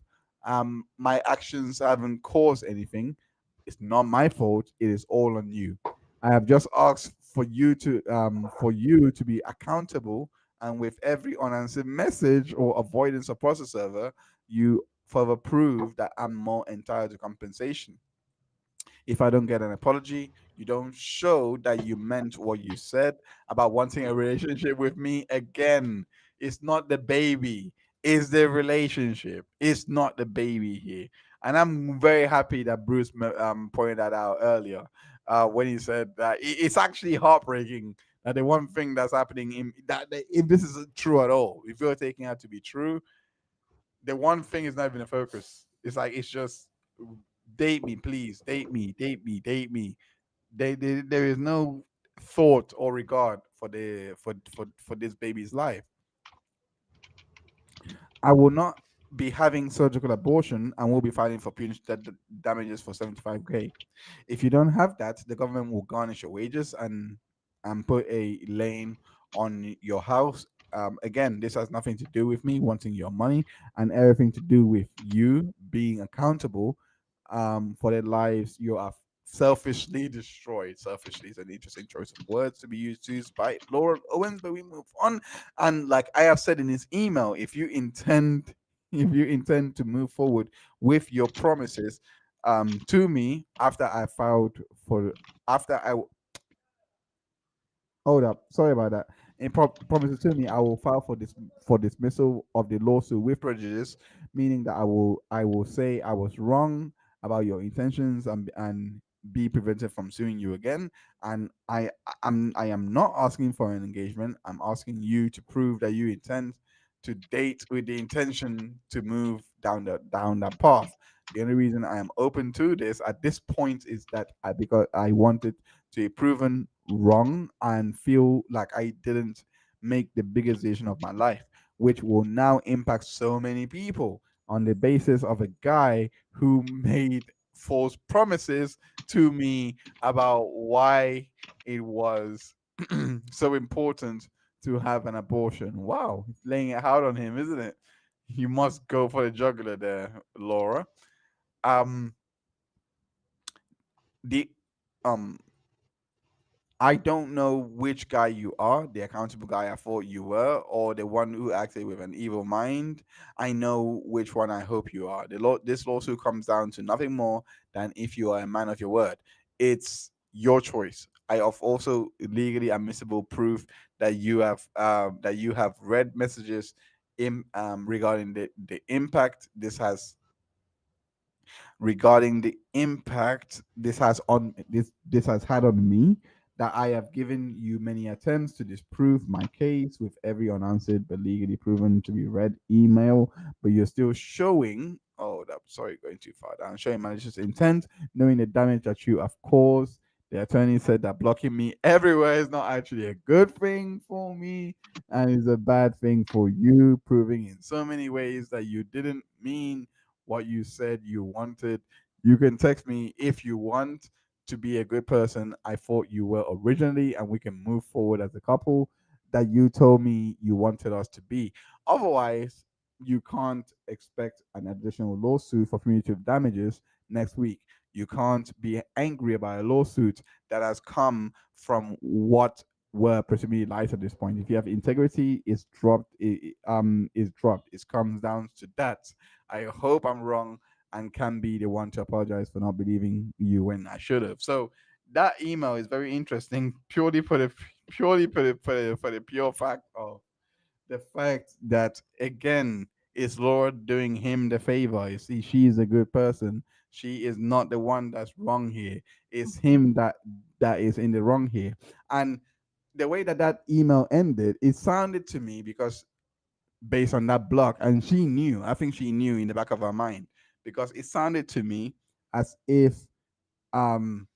My actions haven't caused anything. It's not my fault. It is all on you. I have just asked for you to be accountable, and with every unanswered message or avoidance of process server, you further prove that I'm more entitled to compensation. If I don't get an apology, you don't show that you meant what you said about wanting a relationship with me again. It's not the baby, it's the relationship. It's not the baby here. And I'm very happy that Bruce pointed that out earlier, when he said that it's actually heartbreaking that the one thing that's happening that if this is true at all, if you're taking it to be true, the one thing is not even a focus. It's like it's just date me, please, date me, date me, date me. There is no thought or regard for this baby's life. I will not be having surgical abortion and will be filing for punitive damages for 75K. If you don't have that, the government will garnish your wages and put a lien on your house. Again, this has nothing to do with me wanting your money and everything to do with you being accountable for the lives you have selfishly destroyed. Selfishly is an interesting choice of words to be used by Laura Owens, but we move on. And like I have said in his email, if you intend to move forward with your promises to me after I filed for after I
Hold up. Sorry about that. In promises to me, I will file for dismissal of the lawsuit with prejudice, meaning that I will say I was wrong about your intentions and be prevented from suing you again. And I am not asking for an engagement. I'm asking you to prove that you intend to date with the intention to move down that path. The only reason I am open to this at this point is that because I wanted to be proven wrong and feel like I didn't make the biggest decision of my life, which will now impact so many people on the basis of a guy who made false promises to me about why it was so important to have an abortion. Wow, it's laying it out on him, isn't it? You must go for the jugular there, Laura. Um, the um I don't know which guy you are, the accountable guy I thought you were, or the one who acted with an evil mind. I know which one I hope you are. This lawsuit comes down to nothing more than if you are a man of your word. It's your choice. I have also legally admissible proof that you have read messages regarding the impact this has had on me, that I have given you many attempts to disprove my case with every unanswered but legally proven to be read email, but you're still showing, oh that, sorry, going too far down, showing malicious intent, knowing the damage that you have caused. The attorney said that blocking me everywhere is not actually a good thing for me and is a bad thing for you, proving in so many ways that you didn't mean what you said you wanted. You can text me if you want to be a good person I thought you were originally, and we can move forward as a couple that you told me you wanted us to be. Otherwise, you can't expect an additional lawsuit for punitive damages next week. You can't be angry about a lawsuit that has come from what were presumably lies at this point. If you have integrity, it's dropped. Is dropped. It comes down to that. I hope I'm wrong and can be the one to apologize for not believing you when I should have. So that email is very interesting, purely for the pure fact of the fact that again is Lord doing him the favor. You see, she is a good person. She is not the one that's wrong here. It's him that is in the wrong here. And the way that email ended, it sounded to me, because based on that block, and she knew, I think she knew in the back of her mind, because it sounded to me as if um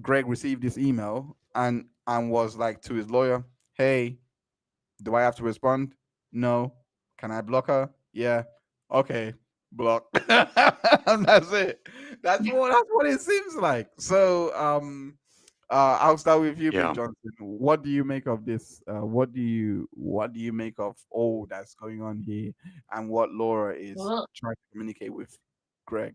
Greg received this email and was like to his lawyer, hey, do I have to respond? No. Can I block her? Yeah. Okay. Block. And that's it. That's what it seems like. So I'll start with you, Big
Yeah.
Johnson. What do you make of this? What do you make of all that's going on here, and what Laura is
Well,
trying to communicate with Greg?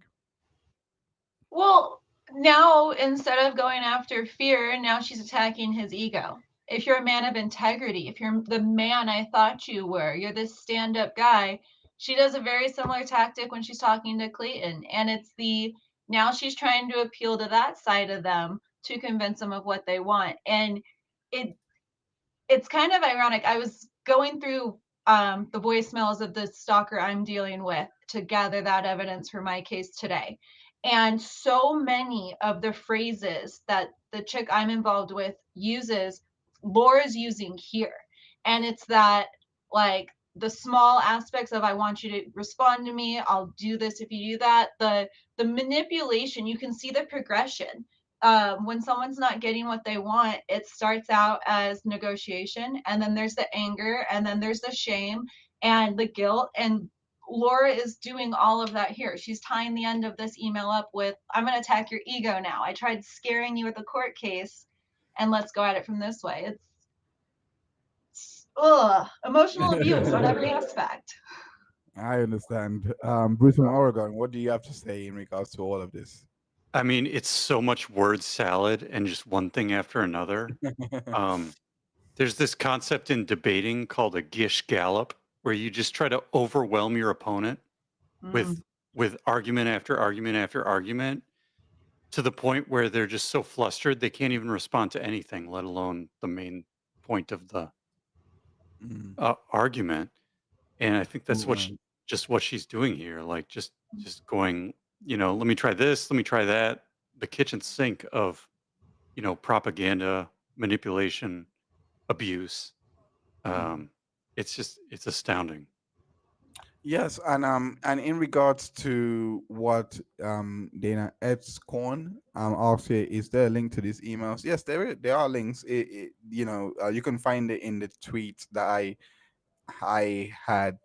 Well, now instead of going after fear, now she's attacking his ego. If you're a man of integrity, if you're the man I thought you were, you're this stand up guy. She does a very similar tactic when she's talking to Clayton. And it's the now she's trying to appeal to that side of them to convince them of what they want. And it it's kind of ironic. I was going through the voicemails of the stalker I'm dealing with to gather that evidence for my case today. And so many of the phrases that the chick I'm involved with uses, Laura's using here. And it's that, like, the small aspects of I want you to respond to me, I'll do this if you do that. The manipulation, you can see the progression. When someone's not getting what they want, it starts out as negotiation, and then there's the anger, and then there's the shame and the guilt. And Laura is doing all of that here. She's tying the end of this email up with, I'm going to attack your ego now. I tried scaring you with a court case, and let's go at it from this way. It's emotional abuse on every aspect.
I understand. Bruce from Oregon, what do you have to say in regards to all of this?
I mean, it's so much word salad and just one thing after another. Um, there's this concept in debating called a gish gallop, where you just try to overwhelm your opponent
Mm.
with argument after argument after argument, to the point where they're just so flustered they can't even respond to anything, let alone the main point of the
Mm.
argument. And I think that's what
Right.
just what she's doing here. Like just going, let me try this, let me try that. The kitchen sink of propaganda, manipulation, abuse.
Mm.
Um, it's astounding.
Yes, and in regards to what Dana Ed's corn asked here, is there a link to these emails? Yes, there are links. You can find it in the tweet that I had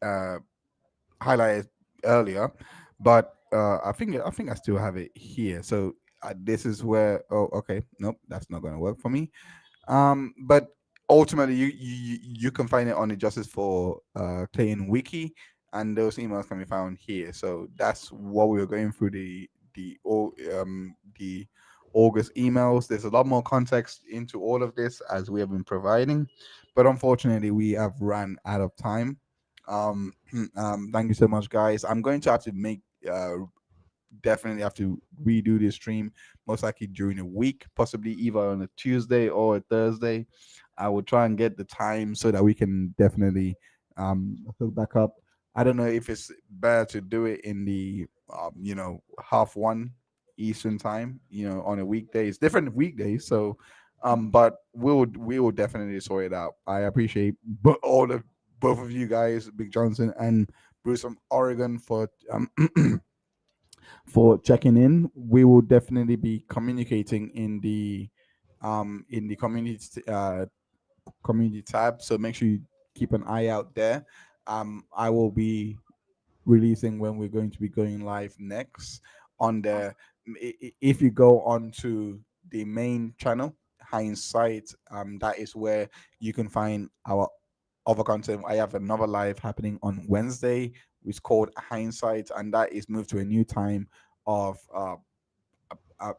uh highlighted earlier, but I think I still have it here. So this is where. Oh, okay, nope, that's not going to work for me. But ultimately, you can find it on the Justice for Clayton wiki, and those emails can be found here. So that's what we were going through the August emails. There's a lot more context into all of this as we have been providing, but unfortunately, we have run out of time. Thank you so much, guys. I'm going to have to make definitely have to redo this stream most likely during a week, possibly either on a Tuesday or a Thursday. I will try and get the time so that we can definitely hook back up. I don't know if it's better to do it in the 1:30 Eastern time, on a weekday. It's different weekdays, so but we will definitely sort it out. I appreciate both of you guys, Big Johnson and Bruce from Oregon, for checking in. We will definitely be communicating in the community tab. So make sure you keep an eye out there. I will be releasing when we're going to be going live next on the. If you go on to the main channel, Hindsight, that is where you can find our other content. I have another live happening on Wednesday. It's called Hindsight, and that is moved to a new time of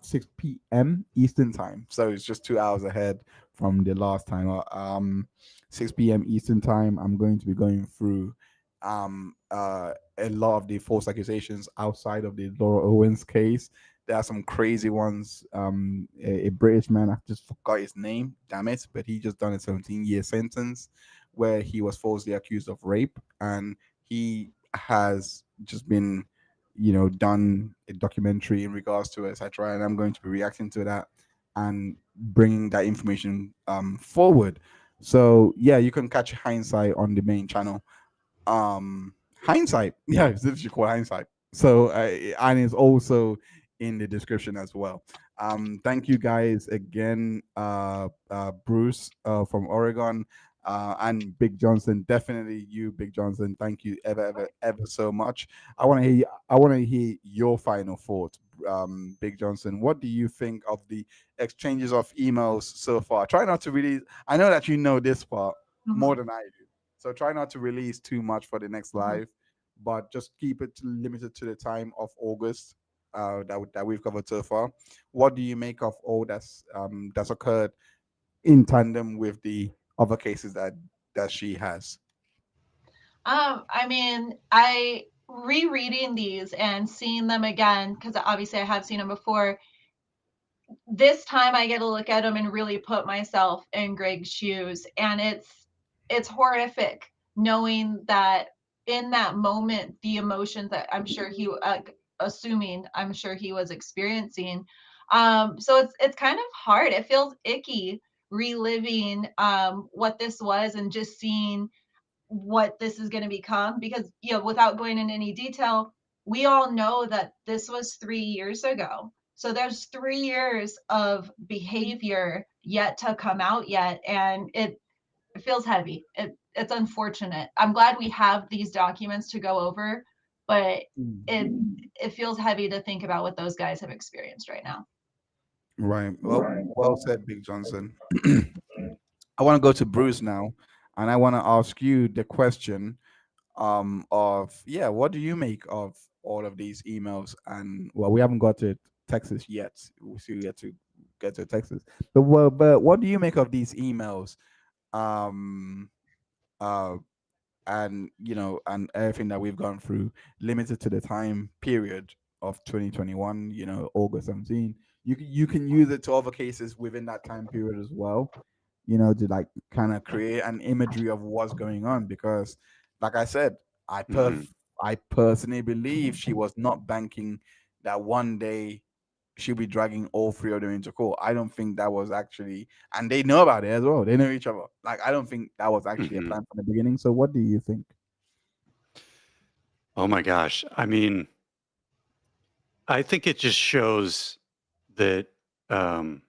6 p.m. Eastern time. So it's just 2 hours ahead from the last time. 6 p.m. Eastern time. I'm going to be going through a lot of the false accusations outside of the Laura Owens case. There are some crazy ones. A British man, I just forgot his name, damn it, but he just done a 17-year sentence where he was falsely accused of rape, and he has just been done a documentary in regards to it, etc. And I'm going to be reacting to that and bringing that information forward. So yeah, you can catch Hindsight on the main channel. Hindsight, yeah, it's literally called Hindsight. So and it's also in the description as well. Thank you guys again, Bruce from Oregon, and Big Johnson. Definitely you, Big Johnson. Thank you ever so much. I want to hear your final thoughts, Big Johnson. What do you think of the exchanges of emails so far? Try not to really. I know that you know this part more
Mhm.
than I do, so try not to release too much for the next
Mhm.
live, but just keep it limited to the time of August that we've covered so far. What do you make of all that's occurred in tandem with the other cases that she has?
I mean, I rereading these and seeing them again because obviously I have seen them before. This time I get to look at them and really put myself in Greg's shoes, and it's horrific knowing that in that moment the emotions that I'm sure he was experiencing. So it's kind of hard. It feels icky reliving what this was and just seeing what this is going to become because without going into any detail, we all know that this was 3 years ago, so there's 3 years of behavior yet to come out yet, and it feels heavy. It's unfortunate. I'm glad we have these documents to go over, but it it feels heavy to think about what those guys have experienced right now.
Right. Well said, Big Johnson. I want to go to Bruce now, and I want to ask you the question of yeah, what do you make of all of these emails? And well, we haven't got to Texas yet. We still yet to get to Texas, but what do you make of these emails? Um, uh, and and everything that we've gone through, limited to the time period of 2021. August 17. You can use it to other cases within that time period as well.
to like kind of create an imagery of what's going on. Because, like I said,
Hmm.
I personally believe she was not banking that one day she'll be dragging all three of them into court. I don't think that was actually, and they know about it as well. They know each other. Like, I don't think that was actually a
Hmm.
plan from the beginning. So, what do you think?
Oh my gosh. I mean, I think it just shows that, um,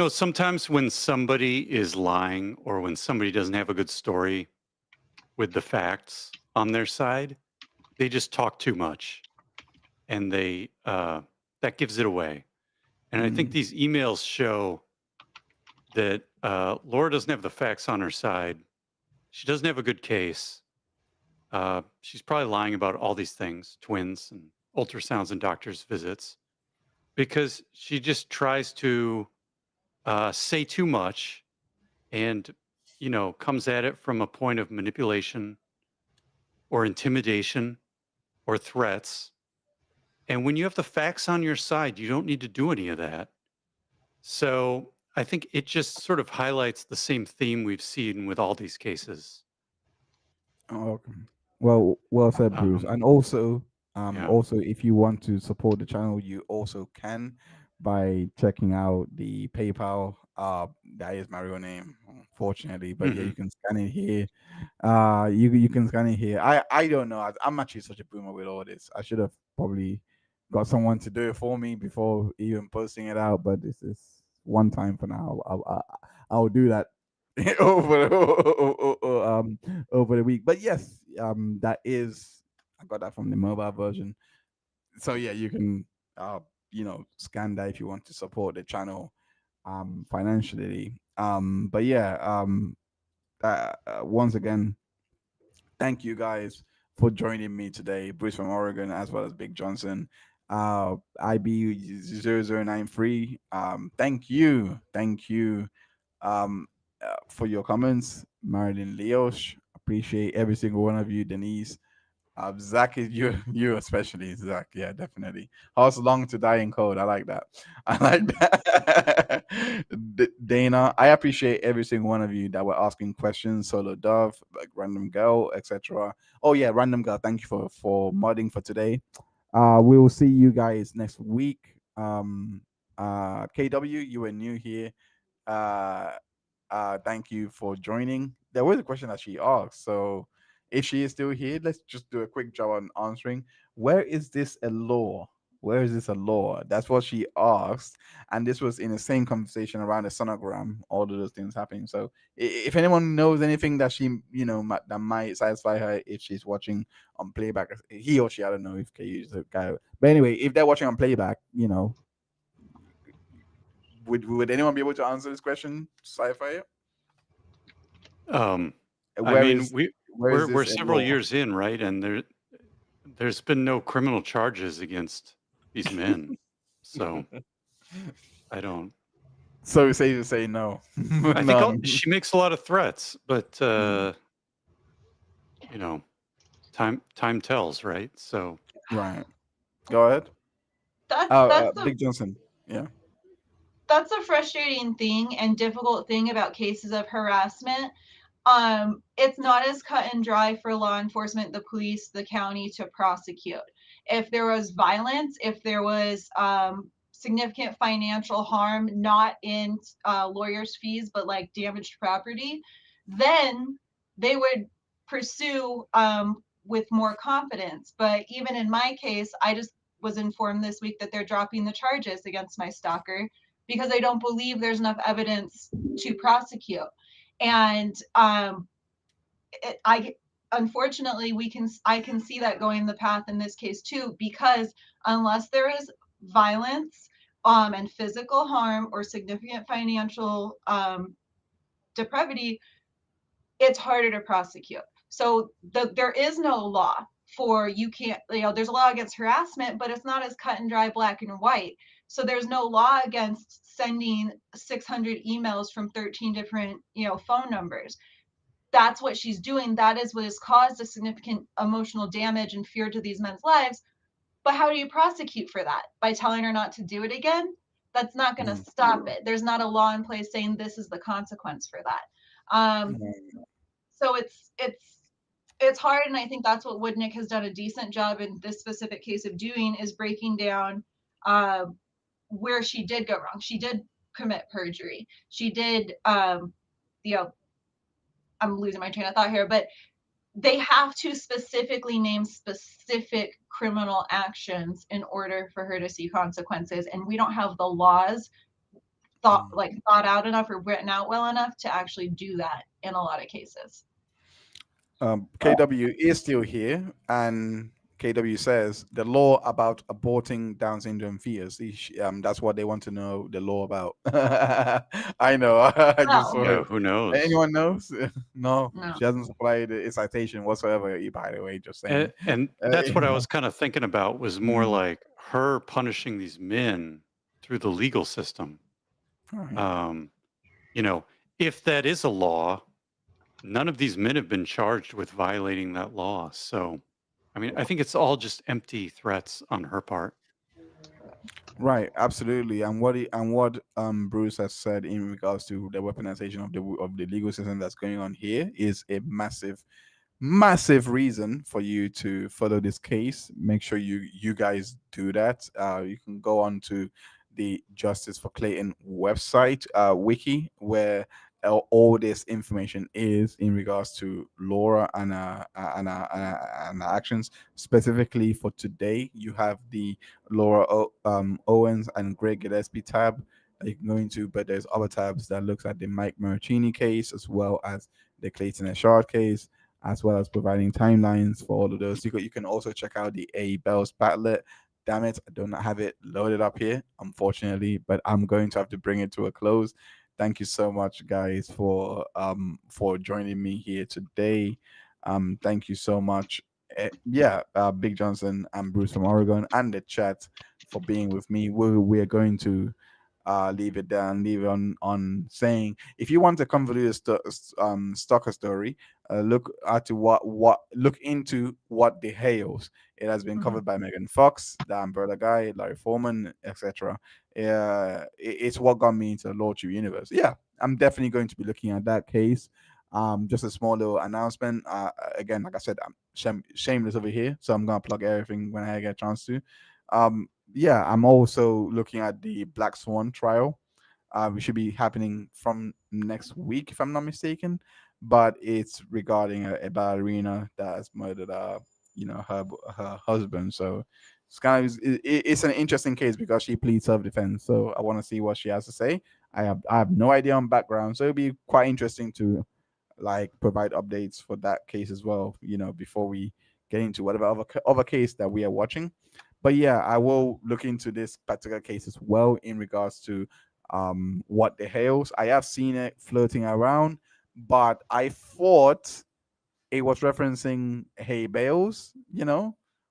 sometimes when somebody is lying or when somebody doesn't have a good story with the facts on their side, they just talk too much and that gives it away. And I think
Mm.
these emails show that Laura doesn't have the facts on her side. She doesn't have a good case. She's probably lying about all these things, twins and ultrasounds and doctor's visits, because she just tries to say too much and, comes at it from a point of manipulation or intimidation or threats. And when you have the facts on your side, you don't need to do any of that. So I think it just sort of highlights the same theme we've seen with all these cases.
Oh, okay. Well said, Bruce.
Um,
And also,
yeah.
if you want to support the channel, you also can by checking out the PayPal. That is my real name, unfortunately. But yeah,
Hmm.
you can scan it here. You can scan it here. I don't know. I'm actually such a boomer with all this. I should have probably got someone to do it for me before even posting it out. But this is one time for now. I'll do that over over the week. But yes, that is, I got that from the mobile version. So yeah, you can scan that if you want to support the channel financially. But yeah, once again, thank you guys for joining me today, Bruce from Oregon, as well as Big Johnson. IB0093. Thank you for your comments, Marilyn Leosh. Appreciate every single one of you, Denise. Zach is you, you especially, Zach. Yeah, definitely. How's long to die in cold? I like that. I like that. Dana, I appreciate every single one of you that were asking questions. Solo Dove, like Random Girl, etc. Oh yeah, Random Girl. Thank you for modding for today. We will see you guys next week. KW, you were new here. Uh, thank you for joining. There was a question that she asked. So if she is still here, let's just do a quick job on answering. Where is this a law? Where is this a law? That's what she asked. And this was in the same conversation around the sonogram, all of those things happening. So if anyone knows anything that that might satisfy her if she's watching on playback, he or she, I don't know if KU is the guy. But anyway, if they're watching on playback, would anyone be able to answer this question, sci-fi?
Um, I
Where
mean,
is where is
we're
this a
several
law?
years in, right? And there's been no criminal charges against these men. So I don't.
So safe to say no.
I think
None.
she makes a lot of threats, but
Mm,
you know, time tells, right? So
right. Go ahead.
That's the
Big Johnson. Yeah.
that's a frustrating thing and difficult thing about cases of harassment. It's not as cut and dry for law enforcement, the police, the county to prosecute. If there was violence, if there was significant financial harm, not in lawyers' fees, but like damaged property, then they would pursue with more confidence. But even in my case, I just was informed this week that they're dropping the charges against my stalker because they don't believe there's enough evidence to prosecute. And I unfortunately I can see that going the path in this case too, because unless there is violence and physical harm or significant financial depravity, it's harder to prosecute. So there is no law for you can't, there's a law against harassment, but it's not as cut and dry, black and white. So there's no law against sending 600 emails from 13 different, phone numbers. That's what she's doing. That is what has caused a significant emotional damage and fear to these men's lives. But how do you prosecute for that? By telling her not to do it again? That's not going to
Mm.
stop it. There's not a law in place saying this is the consequence for that. So it's hard, and I think that's what Woodnick has done a decent job in this specific case of doing, is breaking down uh, where she did go wrong. She did commit perjury. She did, you know, I'm losing my train of thought here, but they have to specifically name specific criminal actions in order for her to see consequences, and we don't have the laws thought out enough or written out well enough to actually do that in a lot of cases.
KW is still here, and KW says the law about aborting Down syndrome fetus. That's what they want to know the law about. I know. I just
Oh,
saw
Yeah,
it.
who knows?
Anyone knows? No,
no.
she hasn't supplied a citation whatsoever. By the way, just saying.
And that's what I was kind of thinking about, was more
Mm,
like her punishing these men through the legal system.
right.
Um, you know, if that is a law, none of these men have been charged with violating that law. So, I mean, I think it's all just empty threats on her part.
Right, absolutely, and what Bruce has said in regards to the weaponization of the legal system that's going on here is a massive reason for you to follow this case. Make sure you guys do that. You can go on to the Justice for Clayton website wiki, where all this information is in regards to Laura and her actions. Specifically for today, you have the Owens and Greg Gillespie tab that you can go into, but there's other tabs that looks at the Mike Maricini case, as well as the Clayton and Shard case, as well as providing timelines for all of those. You can also check out the A Bales Battlet. Damn it, I do not have it loaded up here, unfortunately, but I'm going to have to bring it to a close. Thank you so much, guys, for joining me here today. Thank you so much. Big Johnson and Bruce from Oregon, and the chat for being with me. We're going to leave it down, leave it on saying, if you want to convolute stalker story, look into what the hails. It has been
Mhm.
covered by Megan Fox, the Umbrella Guy, Larry Foreman, etc. It's what got me into the Law True universe. Yeah, I'm definitely going to be looking at that case. Just a small little announcement. Again, like I said, I'm shameless over here, so I'm gonna plug everything when I get a chance to. Yeah, I'm also looking at the Black Swan trial. It should be happening from next week, if I'm not mistaken. But it's regarding a ballerina that has murdered, her husband. So it's an interesting case because she pleads self defense. So I want to see what she has to say. I have no idea on background, so it'll be quite interesting to like provide updates for that case as well. Before we get into whatever other case that we are watching. But yeah, I will look into this particular case as well in regards to what the hails. I have seen it floating around, but I thought it was referencing Hey Bales,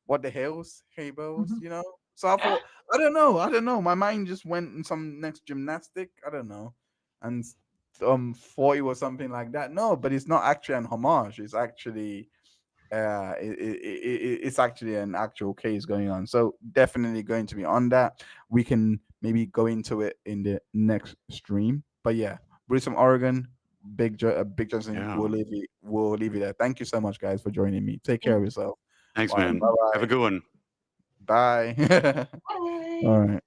what the hell's Hey Bales,
Mhm.
So I thought, I don't know. My mind just went in some next gymnastic, I don't know, and thought it was something like that. No, but it's not actually an homage. It's actually it's actually an actual case going on. So definitely going to be on that. We can maybe go into it in the next stream. But yeah, Bruce from Oregon, Big Johnson.
Yeah.
We'll leave it there. Thank you so much, guys, for joining me. Take care
Thank
of yourself.
Thanks,
All right,
man. Have a
bye
good one.
bye. Bye.
Bye.
All right.